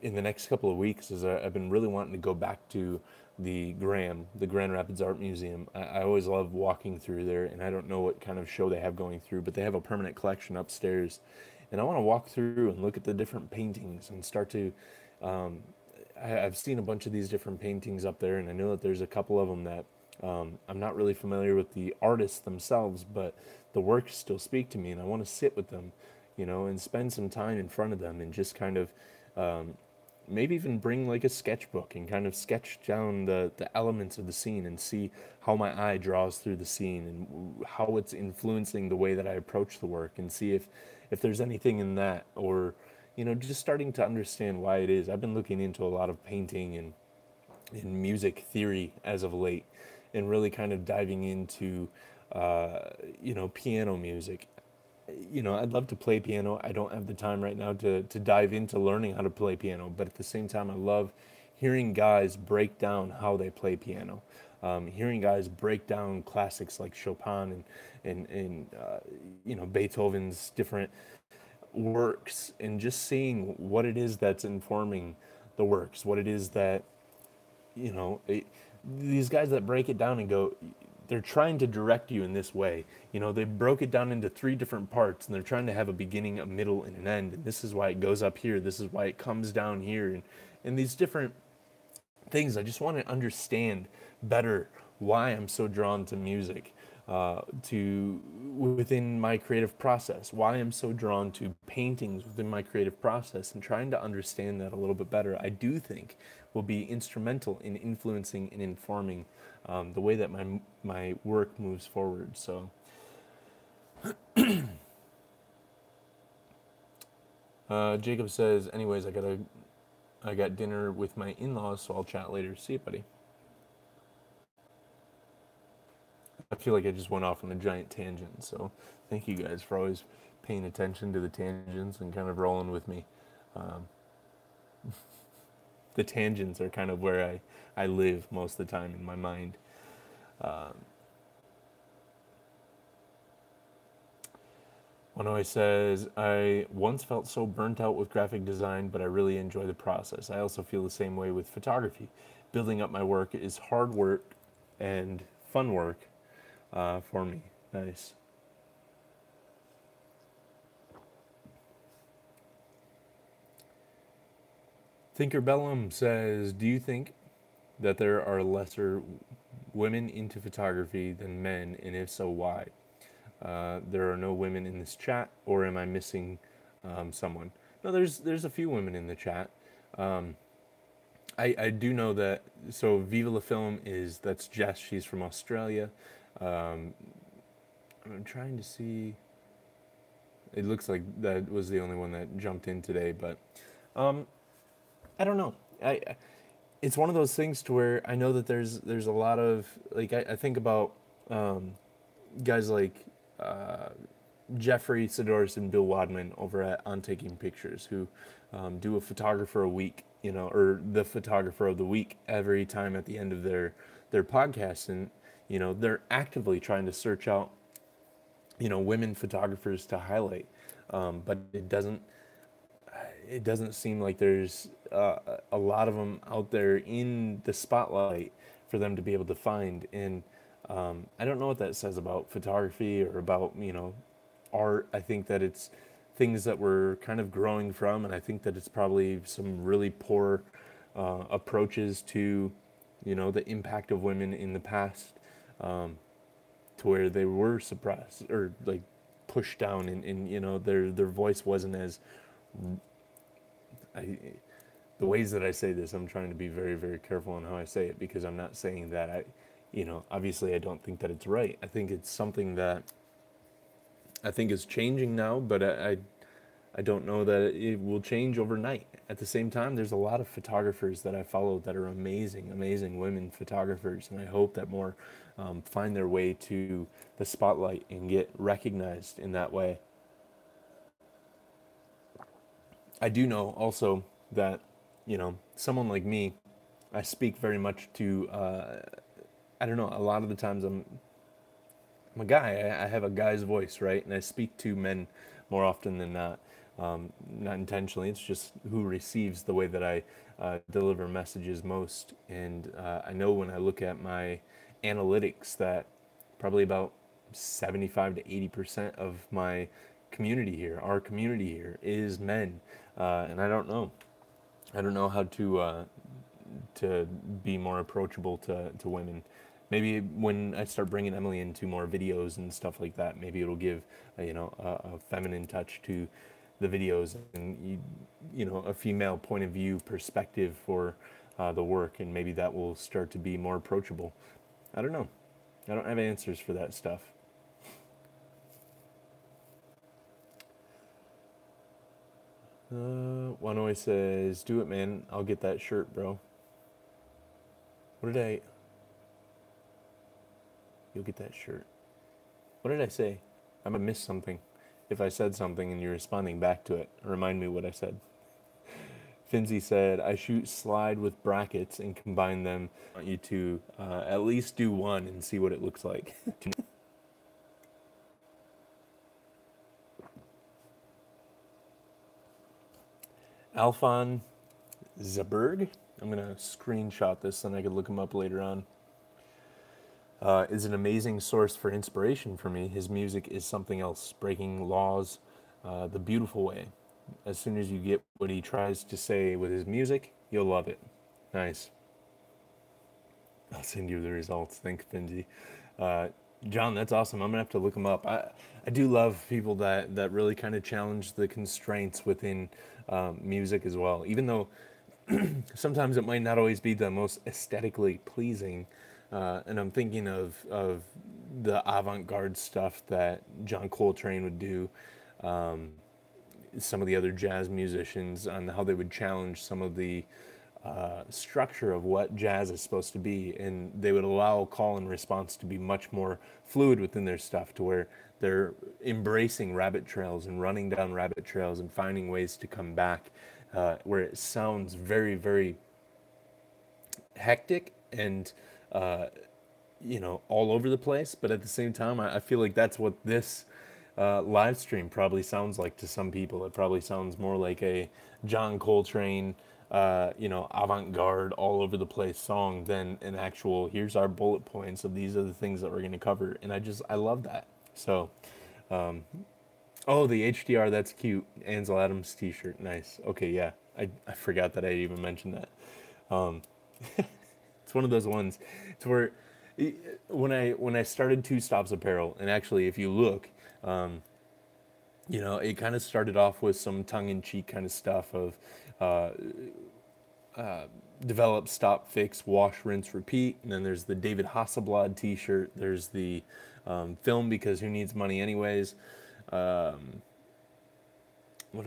in the next couple of weeks is I've been really wanting to go back to the Grand Rapids Art Museum. I always love walking through there, and I don't know what kind of show they have going through, but they have a permanent collection upstairs. And I want to walk through and look at the different paintings and start to. I've seen a bunch of these different paintings up there, and I know that there's a couple of them that I'm not really familiar with the artists themselves, but the works still speak to me, and I want to sit with them, you know, and spend some time in front of them and just kind of maybe even bring like a sketchbook and kind of sketch down the elements of the scene and see how my eye draws through the scene and how it's influencing the way that I approach the work, and see if there's anything in that, or you know, just starting to understand why it is. I've been looking into a lot of painting and in music theory as of late, and really kind of diving into you know, piano music. You know, I'd love to play piano. I don't have the time right now to dive into learning how to play piano, but at the same time, I love hearing guys break down how they play piano. Hearing guys break down classics like Chopin and you know, Beethoven's different works, and just seeing what it is that's informing the works, what it is that, you know, these guys that break it down and go, they're trying to direct you in this way. You know, they broke it down into 3 different parts, and they're trying to have a beginning, a middle, and an end. And this is why it goes up here. This is why it comes down here. And these different things, I just want to understand better why I'm so drawn to music, to within my creative process, why I'm so drawn to paintings within my creative process, and trying to understand that a little bit better, I do think will be instrumental in influencing and informing the way that my work moves forward. So, Jacob says, anyways, I got dinner with my in-laws, so I'll chat later. See you, buddy. I feel like I just went off on a giant tangent. So thank you guys for always paying attention to the tangents and kind of rolling with me. Um, the tangents are kind of where I live most of the time in my mind. Um, One always says, I once felt so burnt out with graphic design, but I really enjoy the process. I also feel the same way with photography. Building up my work is hard work and fun work for me. Nice. Thinkerbellum says, do you think that there are lesser women into photography than men, and if so, why? There are no women in this chat, or am I missing someone? No, there's a few women in the chat. Um, I do know that. So Viva La Film that's Jess. She's from Australia. Um, I'm trying to see. It looks like that was the only one that jumped in today, but um, I don't know. It's one of those things to where I know that there's a lot of like I think about um, guys like uh, Jeffrey Sidoris and Bill Wadman over at On Taking Pictures, who do a photographer a week, or the photographer of the week every time at the end of their podcast, and they're actively trying to search out women photographers to highlight, but it doesn't seem like there's a lot of them out there in the spotlight for them to be able to find. And I don't know what that says about photography or about art. I think that it's things that we're kind of growing from, and I think that it's probably some really poor approaches to the impact of women in the past, to where they were suppressed or like pushed down, and their voice wasn't as I, the ways that I say this, I'm trying to be very, very careful on how I say it, because I'm not saying that obviously I don't think that it's right. I think it's something that I think is changing now, but I don't know that it will change overnight. At the same time, there's a lot of photographers that I follow that are amazing, amazing women photographers, and I hope that more find their way to the spotlight and get recognized in that way. I do know also that, someone like me, I speak very much to, I don't know, a lot of the times I'm a guy, I have a guy's voice, right? And I speak to men more often than not. Not intentionally, it's just who receives the way that I deliver messages most. And I know when I look at my analytics that probably about 75 to 80% of my community here, our community here, is men. And I don't know. I don't know how to be more approachable to women. Maybe when I start bringing Emily into more videos and stuff like that, maybe it'll give a feminine touch to the videos, and a female point of view perspective for the work, and maybe that will start to be more approachable. I don't know. I don't have answers for that stuff. One always says, "Do it, man. I'll get that shirt, bro." What did I? You'll get that shirt. What did I say? I might miss something. If I said something and you're responding back to it, remind me what I said. Finzi said, I shoot slide with brackets and combine them. I want you to at least do one and see what it looks like. Alphon Zaberg, I'm going to screenshot this and I can look him up later on, is an amazing source for inspiration for me. His music is something else, breaking laws the beautiful way. As soon as you get what he tries to say with his music, you'll love it. Nice. I'll send you the results. Thanks, Finzi. John, that's awesome. I'm gonna have to look him up. I do love people that really kind of challenge the constraints within music as well. Even though sometimes it might not always be the most aesthetically pleasing. And I'm thinking of the avant-garde stuff that John Coltrane would do. Some of the other jazz musicians on how they would challenge some of the structure of what jazz is supposed to be, and they would allow call and response to be much more fluid within their stuff, to where they're embracing rabbit trails and running down rabbit trails and finding ways to come back, where it sounds very, very hectic and all over the place. But at the same time, I feel like that's what this live stream probably sounds like to some people. It probably sounds more like a John Coltrane, avant-garde, all over the place song than an actual, here's our bullet points of these are the things that we're going to cover. And I love that. So, oh, the HDR, that's cute. Ansel Adams t-shirt, nice. Okay, yeah, I forgot that I even mentioned that. It's one of those ones. It's where when I started Two Stops Apparel, and actually, if you look, it kind of started off with some tongue-in-cheek kind of stuff of develop, stop, fix, wash, rinse, repeat. And then there's the David Hasselblad t-shirt. There's the film because who needs money anyways. What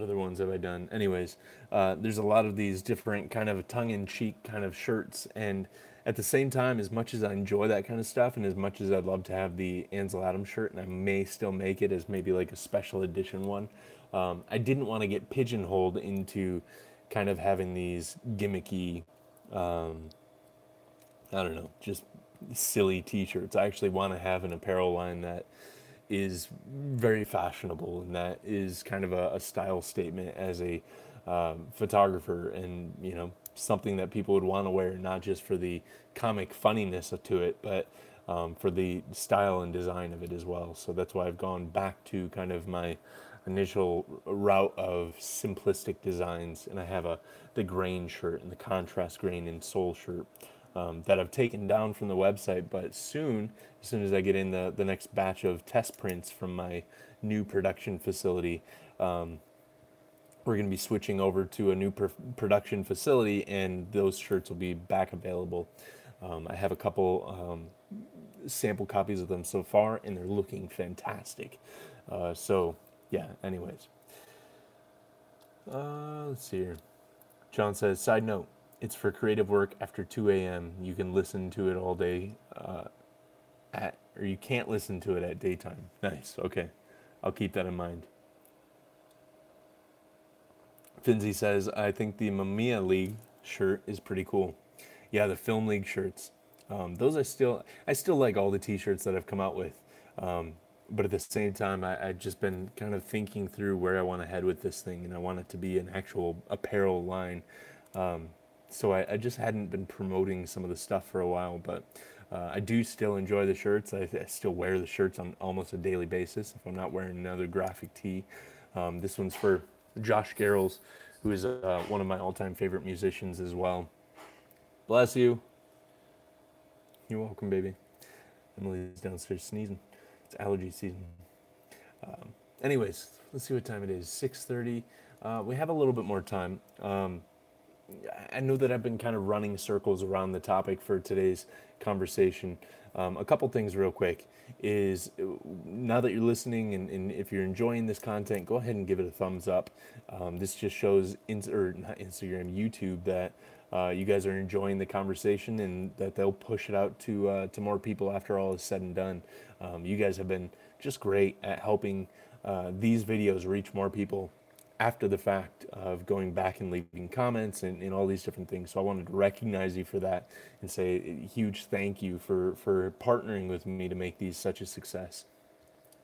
other ones have I done? Anyways, there's a lot of these different kind of tongue-in-cheek kind of shirts, and at the same time, as much as I enjoy that kind of stuff, and as much as I'd love to have the Ansel Adams shirt, and I may still make it as maybe like a special edition one, I didn't want to get pigeonholed into kind of having these gimmicky, I don't know, just silly t-shirts. I actually want to have an apparel line that is very fashionable, and that is kind of a style statement as a photographer, and something that people would want to wear, not just for the comic funniness to it, but for the style and design of it as well. So that's why I've gone back to kind of my initial route of simplistic designs, and I have the grain shirt and the contrast grain and soul shirt that I've taken down from the website. But soon, as soon as I get in the next batch of test prints from my new production facility, we're going to be switching over to a new production facility, and those shirts will be back available. I have a couple sample copies of them so far, and they're looking fantastic. So, yeah, anyways. Let's see here. John says, side note, it's for creative work after 2 a.m. You can listen to it all day or you can't listen to it at daytime. Nice, okay. I'll keep that in mind. Finzi says, I think the Mamiya League shirt is pretty cool. Yeah, the Film League shirts. Those I still like all the t-shirts that I've come out with. But at the same time, I've just been kind of thinking through where I want to head with this thing, and I want it to be an actual apparel line. So I just hadn't been promoting some of the stuff for a while, but I do still enjoy the shirts. I still wear the shirts on almost a daily basis if I'm not wearing another graphic tee. This one's for Josh Garrels, who is one of my all-time favorite musicians as well. Bless you. You're welcome, baby. Emily's downstairs sneezing. It's allergy season. Anyways, let's see what time it is. 6:30. We have a little bit more time. I know that I've been kind of running circles around the topic for today's conversation. A couple things real quick is, now that you're listening and if you're enjoying this content, go ahead and give it a thumbs up. This just shows, or not Instagram, YouTube, that you guys are enjoying the conversation, and that they'll push it out to more people after all is said and done. You guys have been just great at helping these videos reach more people after the fact of going back and leaving comments and all these different things. So I wanted to recognize you for that and say a huge thank you for partnering with me to make these such a success.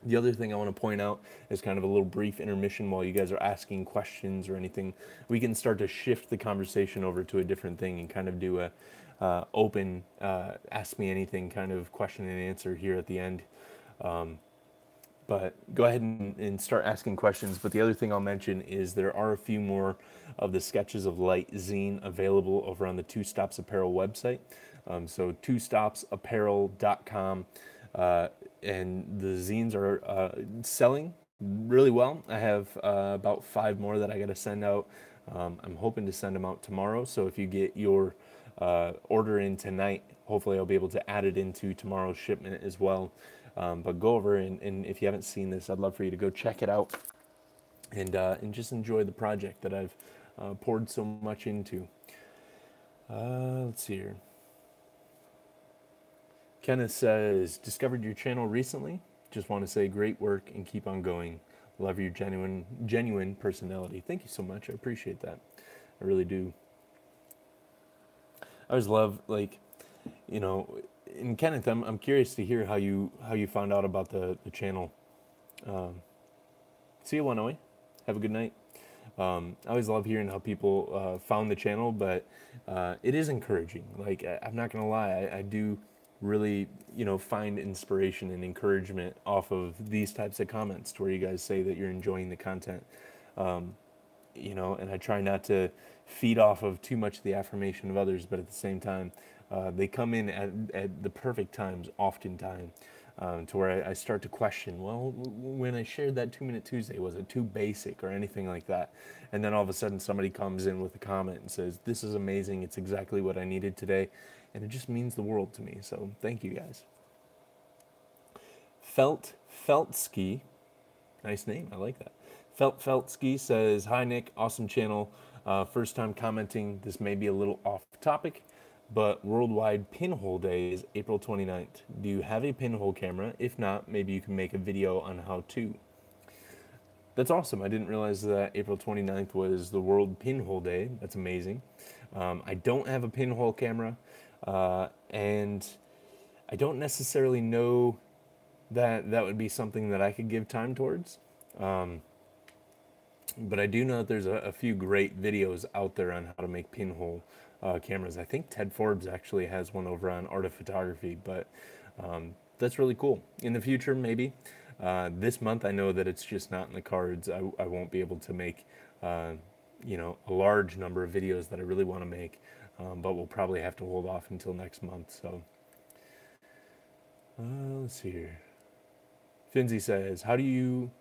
The other thing I want to point out is kind of a little brief intermission while you guys are asking questions or anything. We can start to shift the conversation over to a different thing and kind of do a open, ask me anything kind of question and answer here at the end. But go ahead and start asking questions. But the other thing I'll mention is there are a few more of the Sketches of Light zine available over on the Two Stops Apparel website. So twostopsapparel.com. And the zines are selling really well. I have about 5 more that I got to send out. I'm hoping to send them out tomorrow. So if you get your order in tonight, hopefully I'll be able to add it into tomorrow's shipment as well. But go over and if you haven't seen this, I'd love for you to go check it out and just enjoy the project that I've poured so much into. Let's see here. Kenneth says, discovered your channel recently. Just want to say great work and keep on going. Love your genuine personality. Thank you so much. I appreciate that. I really do. I always love, like, you know, and Kenneth, I'm curious to hear how you found out about the channel. See you, Illinois. Have a good night. I always love hearing how people found the channel, but it is encouraging. Like, I'm not gonna lie, I do really, find inspiration and encouragement off of these types of comments, to where you guys say that you're enjoying the content. And I try not to feed off of too much of the affirmation of others, but at the same time, they come in at the perfect times, oftentimes, to where I start to question, well, when I shared that 2 Minute Tuesday, was it too basic or anything like that? And then all of a sudden somebody comes in with a comment and says, this is amazing, it's exactly what I needed today, and it just means the world to me. So thank you guys. Feltski, nice name, I like that. Feltski says, hi Nick, awesome channel. First time commenting, this may be a little off topic, but Worldwide Pinhole Day is April 29th. Do you have a pinhole camera? If not, maybe you can make a video on how to. That's awesome. I didn't realize that April 29th was the World Pinhole Day. That's amazing. I don't have a pinhole camera, and I don't necessarily know that that would be something that I could give time towards. But I do know that there's a few great videos out there on how to make pinhole cameras. I think Ted Forbes actually has one over on Art of Photography, but that's really cool. In the future, maybe. This month, I know that it's just not in the cards. I won't be able to make, a large number of videos that I really want to make, but we'll probably have to hold off until next month. So let's see here. Finzi says, how do you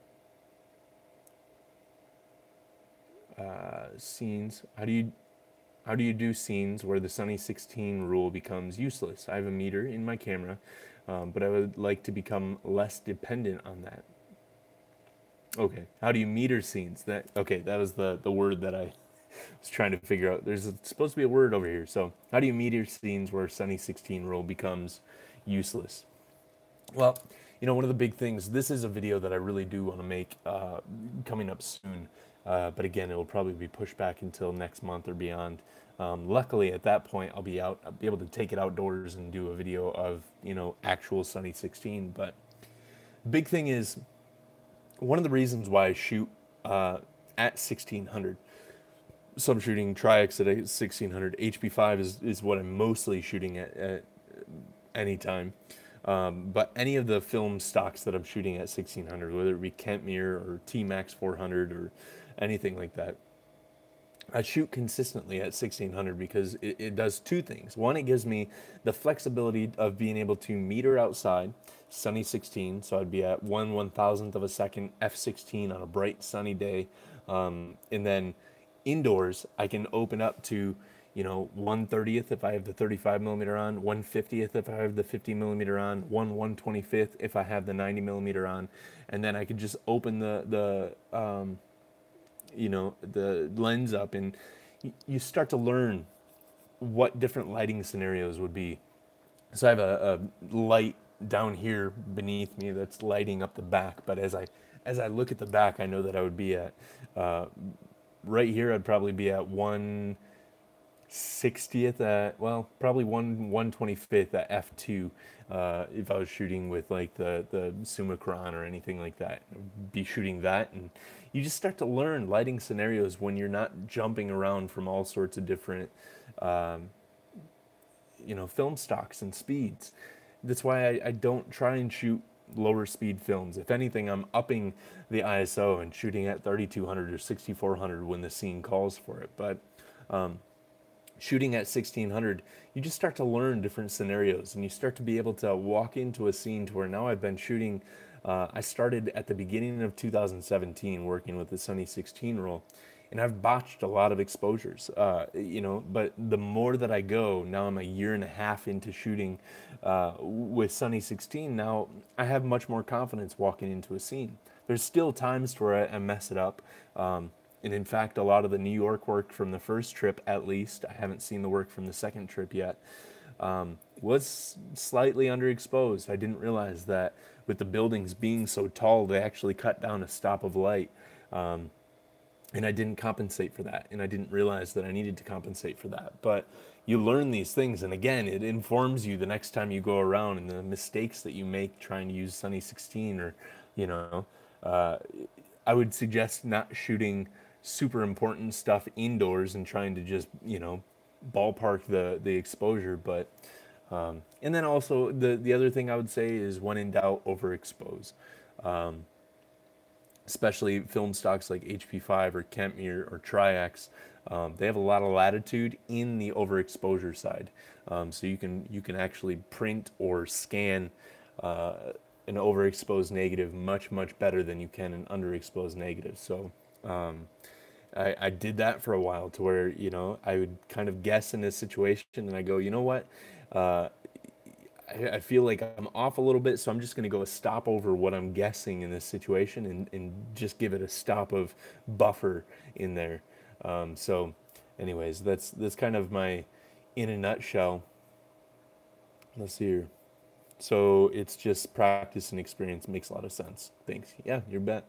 scenes? How do you do scenes where the Sunny 16 rule becomes useless? I have a meter in my camera, but I would like to become less dependent on that. Okay, how do you meter scenes? That was the word that I was trying to figure out. There's supposed to be a word over here. So how do you meter scenes where Sunny 16 rule becomes useless? Well, one of the big things, this is a video that I really do want to make coming up soon. But again, it will probably be pushed back until next month or beyond. Luckily, at that point, I'll be able to take it outdoors and do a video of, actual Sunny 16. But the big thing is, one of the reasons why I shoot at 1600, so I'm shooting Tri-X at 1600, HP5 is what I'm mostly shooting at any time. But any of the film stocks that I'm shooting at 1600, whether it be Kent Mirror or T-Max 400 or anything like that, I shoot consistently at 1600 because it does two things. One, it gives me the flexibility of being able to meter outside, Sunny 16, so I'd be at 1/1000th of a second f16 on a bright sunny day, and then indoors I can open up to 1/30th if I have the 35 millimeter on, 1/50th if I have the 50 millimeter on, 1/125th if I have the 90 millimeter on, and then I could just open the lens up, and you start to learn what different lighting scenarios would be. So I have a light down here beneath me that's lighting up the back, but as I look at the back, I know that I would be at right here. I'd probably be at 1/60th at, well, probably 1/125th at f2 if I was shooting with like the Summicron or anything like that. I'd be shooting that, and you just start to learn lighting scenarios when you're not jumping around from all sorts of different film stocks and speeds. That's why I don't try and shoot lower speed films. If anything, I'm upping the ISO and shooting at 3200 or 6400 when the scene calls for it. But shooting at 1600, you just start to learn different scenarios, and you start to be able to walk into a scene to where now I've been shooting. I started at the beginning of 2017 working with the Sunny 16 roll, and I've botched a lot of exposures, but the more that I go, now I'm a year and a half into shooting with Sunny 16, now I have much more confidence walking into a scene. There's still times where I mess it up, And in fact, a lot of the New York work from the first trip, at least, I haven't seen the work from the second trip yet, was slightly underexposed. I didn't realize that with the buildings being so tall, they actually cut down a stop of light. And I didn't compensate for that. And I didn't realize that I needed to compensate for that. But you learn these things. And again, it informs you the next time you go around, and the mistakes that you make trying to use Sunny 16, or, you know, uh, I would suggest not shooting super important stuff indoors and trying to just, ballpark the exposure. But and then also the other thing I would say is, when in doubt, overexpose. Especially film stocks like HP5 or Kentwood or Tri-X, they have a lot of latitude in the overexposure side. So you can actually print or scan an overexposed negative much better than you can an underexposed negative. So I did that for a while, to where, I would kind of guess in this situation, and I go, you know what? I feel like I'm off a little bit, so I'm just going to go a stop over what I'm guessing in this situation, and just give it a stop of buffer in there. So anyways, that's kind of my, in a nutshell. Let's see here. So it's just practice and experience. Makes a lot of sense. Thanks. Yeah, you bet.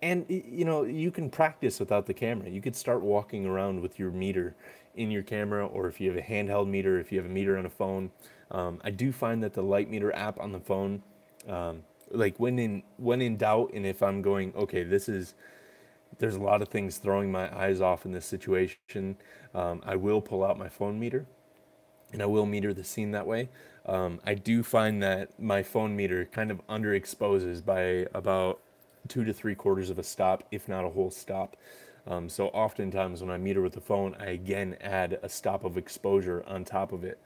And you can practice without the camera. You could start walking around with your meter in your camera, or if you have a handheld meter, if you have a meter on a phone. I do find that the light meter app on the phone, like when in doubt, and if I'm going, okay, there's a lot of things throwing my eyes off in this situation, I will pull out my phone meter, and I will meter the scene that way. I do find that my phone meter kind of underexposes by about 2 to 3/4 of a stop, if not a whole stop. So oftentimes when I meter with the phone, I again add a stop of exposure on top of it.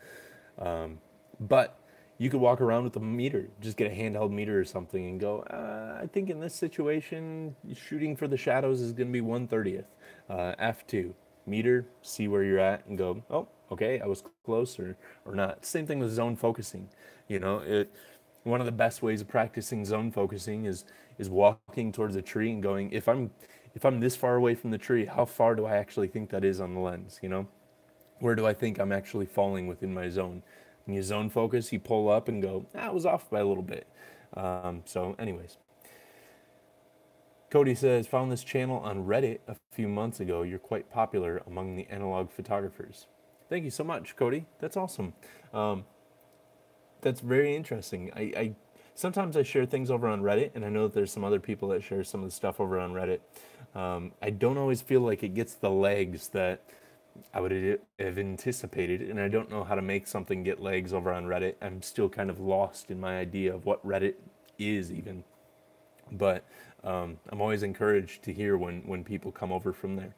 But you could walk around with a meter, just get a handheld meter or something, and go, I think in this situation, shooting for the shadows is going to be 1/30th. F2, meter, see where you're at, and go, oh, okay, I was close, or not. Same thing with zone focusing. One of the best ways of practicing zone focusing is walking towards a tree and going, if I'm this far away from the tree, how far do I actually think that is on the lens? Where do I think I'm actually falling within my zone? When you zone focus, you pull up and go, I was off by a little bit. So anyways, Cody says, found this channel on Reddit a few months ago. You're quite popular among the analog photographers. Thank you so much, Cody. That's awesome. That's very interesting. I sometimes I share things over on Reddit, and I know that there's some other people that share some of the stuff over on Reddit. I don't always feel like it gets the legs that I would have anticipated, and I don't know how to make something get legs over on Reddit. I'm still kind of lost in my idea of what Reddit is even. But I'm always encouraged to hear when people come over from there.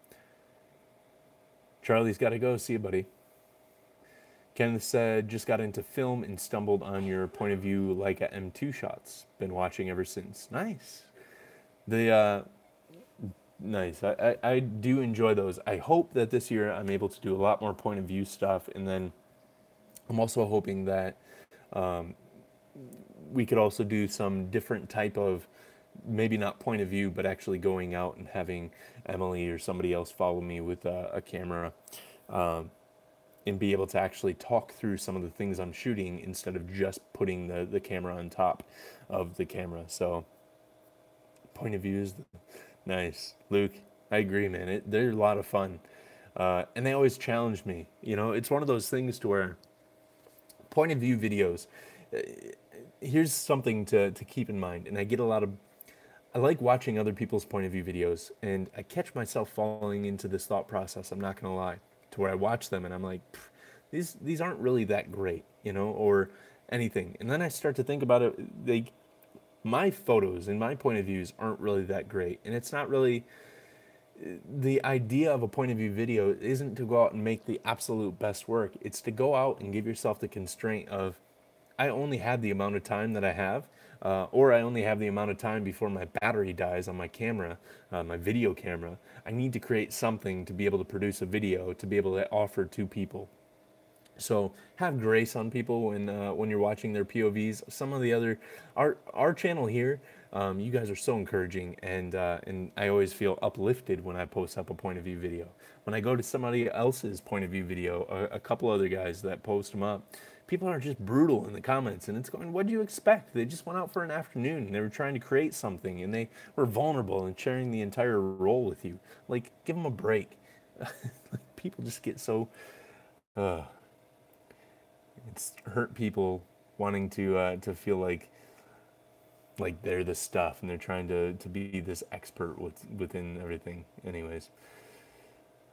Charlie's got to go. See you, buddy. Kenneth said, just got into film and stumbled on your point of view Leica M2 shots. Been watching ever since. Nice. Nice. I do enjoy those. I hope that this year I'm able to do a lot more point of view stuff. And then I'm also hoping that we could also do some different type of, maybe not point of view, but actually going out and having Emily or somebody else follow me with a camera. And be able to actually talk through some of the things I'm shooting instead of just putting the camera on top of the camera. So point of view is nice. Luke, I agree, man. They're a lot of fun. And they always challenge me. It's one of those things to where point of view videos, here's something to keep in mind. And I like watching other people's point of view videos, and I catch myself falling into this thought process, I'm not going to lie, to where I watch them and I'm like, these aren't really that great, or anything. And then I start to think about it, my photos and my point of views aren't really that great. And it's not really, the idea of a point of view video isn't to go out and make the absolute best work. It's to go out and give yourself the constraint of, I only have the amount of time that I have, or I only have the amount of time before my battery dies on my camera, my video camera. I need to create something to be able to produce a video, to be able to offer to people. So have grace on people when you're watching their POVs. Some of the other, our channel here, You guys are so encouraging, and I always feel uplifted when I post up a point of view video. When I go to somebody else's point of view video, a couple other guys that post them up, people are just brutal in the comments, and it's going, what do you expect? They just went out for an afternoon, and they were trying to create something, and they were vulnerable and sharing the entire role with you. Like, give them a break. People just get so, uh, it's hurt people wanting to feel like they're the stuff, and they're trying to be this expert within everything. Anyways,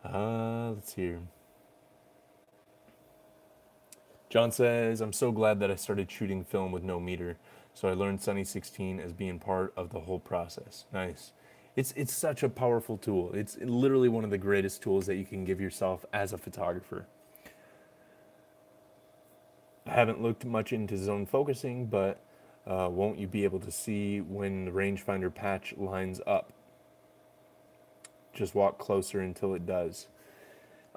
let's see here. John says, I'm so glad that I started shooting film with no meter, so I learned Sunny 16 as being part of the whole process. Nice. It's such a powerful tool. It's literally one of the greatest tools that you can give yourself as a photographer. I haven't looked much into zone focusing, but won't you be able to see when the rangefinder patch lines up? Just walk closer until it does.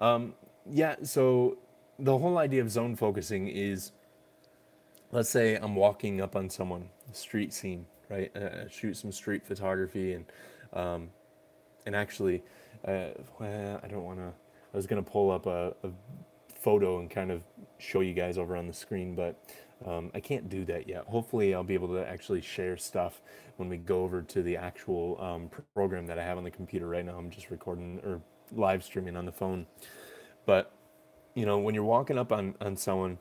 Yeah, so the whole idea of zone focusing is, let's say I'm walking up on someone, street scene, right? Shoot some street photography, and actually, well, I don't want to. I was gonna pull up a photo and kind of show you guys over on the screen, but I can't do that yet. Hopefully, I'll be able to actually share stuff when we go over to the actual program that I have on the computer right now. I'm just recording or live streaming on the phone, but you know, when you're walking up on someone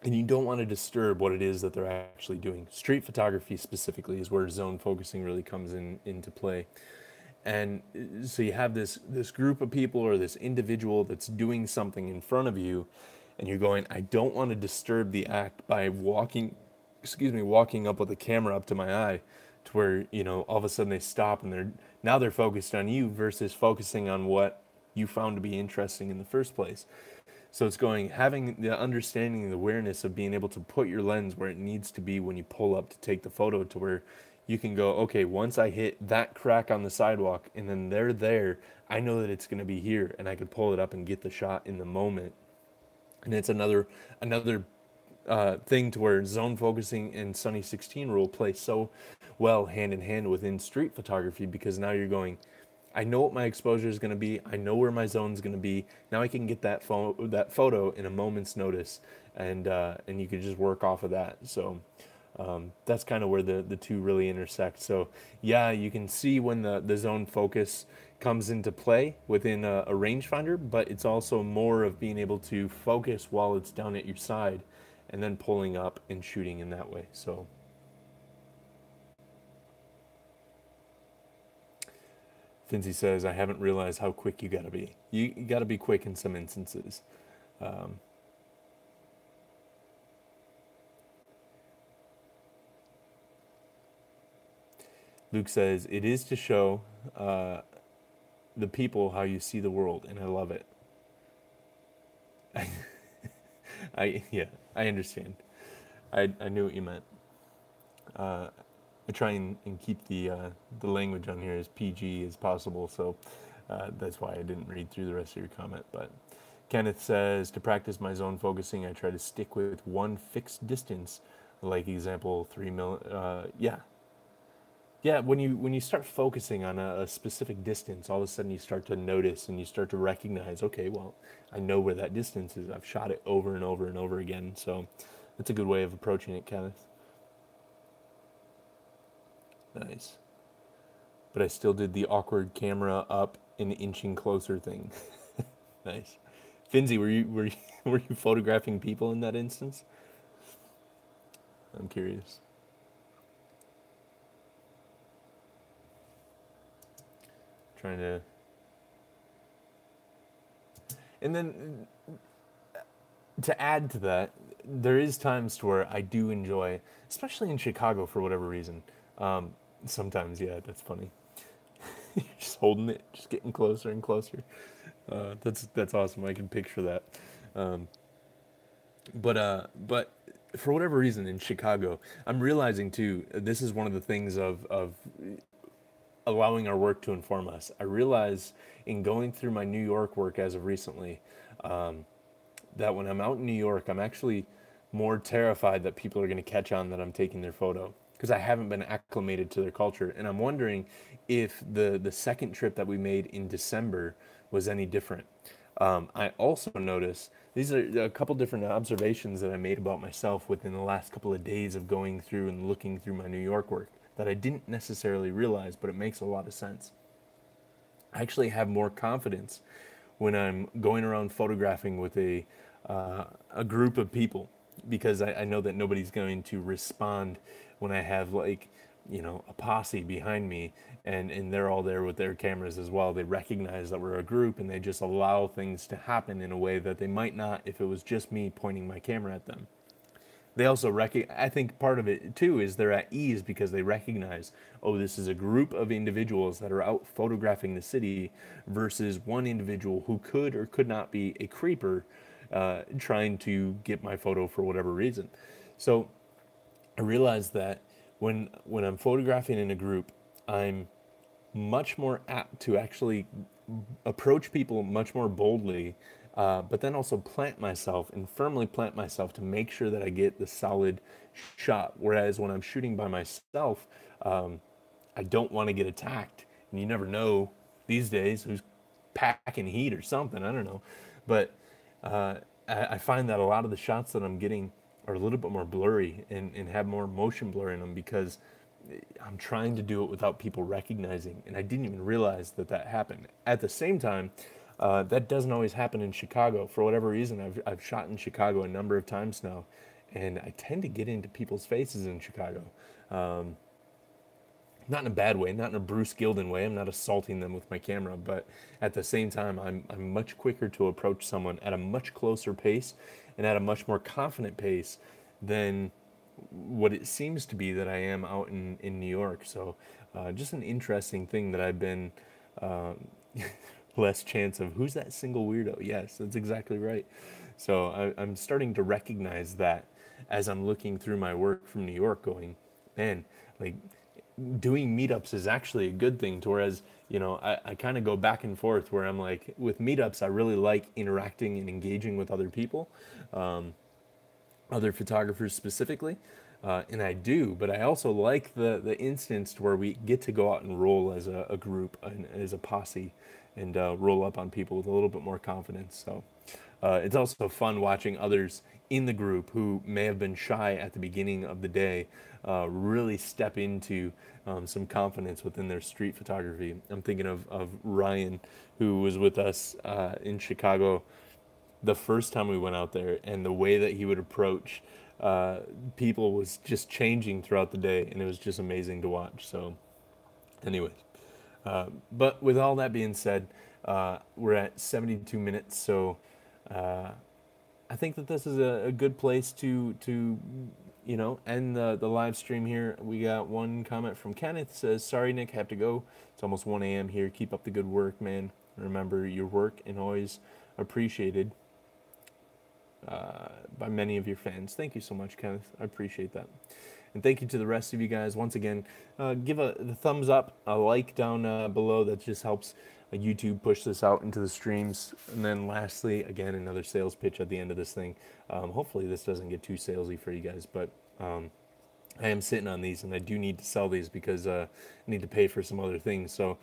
and you don't want to disturb what it is that they're actually doing. Street photography specifically is where zone focusing really comes into play. And so you have this group of people or this individual that's doing something in front of you, and you're going, I don't want to disturb the act by walking up with the camera up to my eye, to where, you know, all of a sudden they stop and they're focused on you versus focusing on what you found to be interesting in the first place. So it's going, having the understanding and the awareness of being able to put your lens where it needs to be when you pull up to take the photo, to where you can go, okay, once I hit that crack on the sidewalk and then they're there, I know that it's going to be here, and I could pull it up and get the shot in the moment. And it's another thing to where zone focusing and Sunny 16 rule play so well hand in hand within street photography, because now you're going, I know what my exposure is going to be. I know where my zone is going to be. Now I can get that photo in a moment's notice, and you can just work off of that. So that's kind of where the two really intersect. So yeah, you can see when the zone focus comes into play within a rangefinder, but it's also more of being able to focus while it's down at your side, and then pulling up and shooting in that way. So. Finzi says, I haven't realized how quick you gotta be. You gotta be quick in some instances. Luke says, it is to show the people how you see the world, and I love it. I understand. I knew what you meant. I try and keep the language on here as PG as possible, so that's why I didn't read through the rest of your comment. But Kenneth says, to practice my zone focusing, I try to stick with one fixed distance, like example 3 mil. Yeah. When you start focusing on a specific distance, all of a sudden you start to notice and you start to recognize, okay, well, I know where that distance is. I've shot it over and over and over again, so that's a good way of approaching it, Kenneth. Nice. But I still did the awkward camera up and inching closer thing. Nice. Finzi, were you photographing people in that instance? I'm curious. Trying to. And then to add to that, there is times to where I do enjoy, especially in Chicago for whatever reason. Sometimes, yeah, that's funny. You're just holding it, just getting closer and closer. That's awesome. I can picture that. But for whatever reason in Chicago, I'm realizing too, this is one of the things of allowing our work to inform us. I realize in going through my New York work as of recently, that when I'm out in New York, I'm actually more terrified that people are going to catch on that I'm taking their photo. because I haven't been acclimated to their culture. And I'm wondering if the second trip that we made in December was any different. I also noticed these are a couple different observations that I made about myself within the last couple of days of going through and looking through my New York work that I didn't necessarily realize, but it makes a lot of sense. I actually have more confidence when I'm going around photographing with a group of people because I know that nobody's going to respond when I have like a posse behind me and they're all there with their cameras as well. They recognize that we're a group and they just allow things to happen in a way that they might not if it was just me pointing my camera at them. They also I think part of it too is they're at ease because they recognize, oh, this is a group of individuals that are out photographing the city versus one individual who could or could not be a creeper trying to get my photo for whatever reason. So I realized that when I'm photographing in a group, I'm much more apt to actually approach people much more boldly, but then also plant myself and firmly plant myself to make sure that I get the solid shot. Whereas when I'm shooting by myself, I don't want to get attacked. And you never know these days who's packing heat or something. I don't know. But I find that a lot of the shots that I'm getting are a little bit more blurry and have more motion blur in them because I'm trying to do it without people recognizing, and I didn't even realize that that happened. At the same time, that doesn't always happen in Chicago. For whatever reason, I've shot in Chicago a number of times now, and I tend to get into people's faces in Chicago. Not in a bad way, not in a Bruce Gilden way. I'm not assaulting them with my camera, but at the same time, I'm much quicker to approach someone at a much closer pace and at a much more confident pace than what it seems to be that I am out in New York. So just an interesting thing that I've been less chance of who's that single weirdo. Yes, that's exactly right. So I'm starting to recognize that as I'm looking through my work from New York going, man, like doing meetups is actually a good thing to whereas I kind of go back and forth where I'm like with meetups I really like interacting and engaging with other people, other photographers specifically, and I do, but I also like the instance where we get to go out and roll as a group and as a posse and roll up on people with a little bit more confidence. So it's also fun watching others in the group who may have been shy at the beginning of the day really step into some confidence within their street photography. I'm thinking of Ryan, who was with us in Chicago the first time we went out there, and the way that he would approach people was just changing throughout the day, and it was just amazing to watch. So, anyways, but with all that being said, we're at 72 minutes, so I think that this is a good place to end the live stream here. We got one comment from Kenneth, says, sorry Nick, have to go. It's almost 1 a.m. here. Keep up the good work, man. Remember your work and always appreciated by many of your fans. Thank you so much, Kenneth. I appreciate that. And thank you to the rest of you guys. Once again, give the thumbs up, a like down below. That just helps YouTube push this out into the streams. And then lastly, again, another sales pitch at the end of this thing. Hopefully this doesn't get too salesy for you guys, but I am sitting on these and I do need to sell these because I need to pay for some other things. So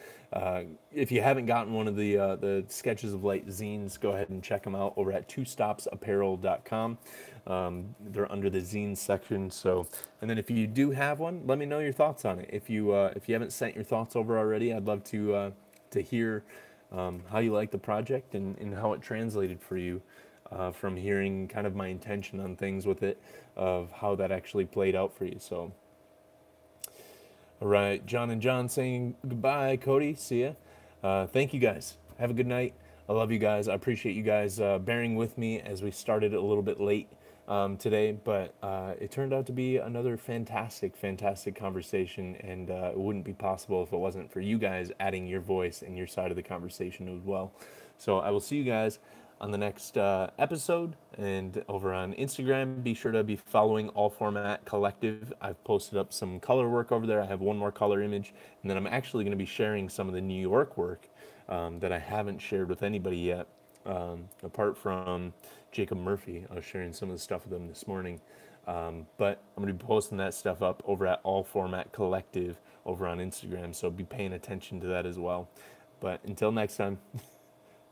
if you haven't gotten one of the Sketches of Light zines, go ahead and check them out over at twostopsapparel.com. They're under the zine section. So, and then if you do have one, let me know your thoughts on it. If you haven't sent your thoughts over already, I'd love to hear how you like the project and how it translated for you. From hearing kind of my intention on things with it, of how that actually played out for you. So, all right, John and John saying goodbye. Cody, see ya. Thank you guys. Have a good night. I love you guys. I appreciate you guys bearing with me as we started a little bit late today, but it turned out to be another fantastic conversation, and it wouldn't be possible if it wasn't for you guys adding your voice and your side of the conversation as well. So I will see you guys on the next episode, and over on Instagram, be sure to be following All Format Collective. I've posted up some color work over there. I have one more color image, and then I'm actually going to be sharing some of the New York work that I haven't shared with anybody yet, apart from Jacob Murphy. I was sharing some of the stuff with him this morning. But I'm going to be posting that stuff up over at All Format Collective over on Instagram, so be paying attention to that as well. But until next time,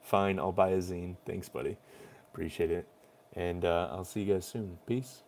fine, I'll buy a zine. Thanks, buddy. Appreciate it. And I'll see you guys soon. Peace.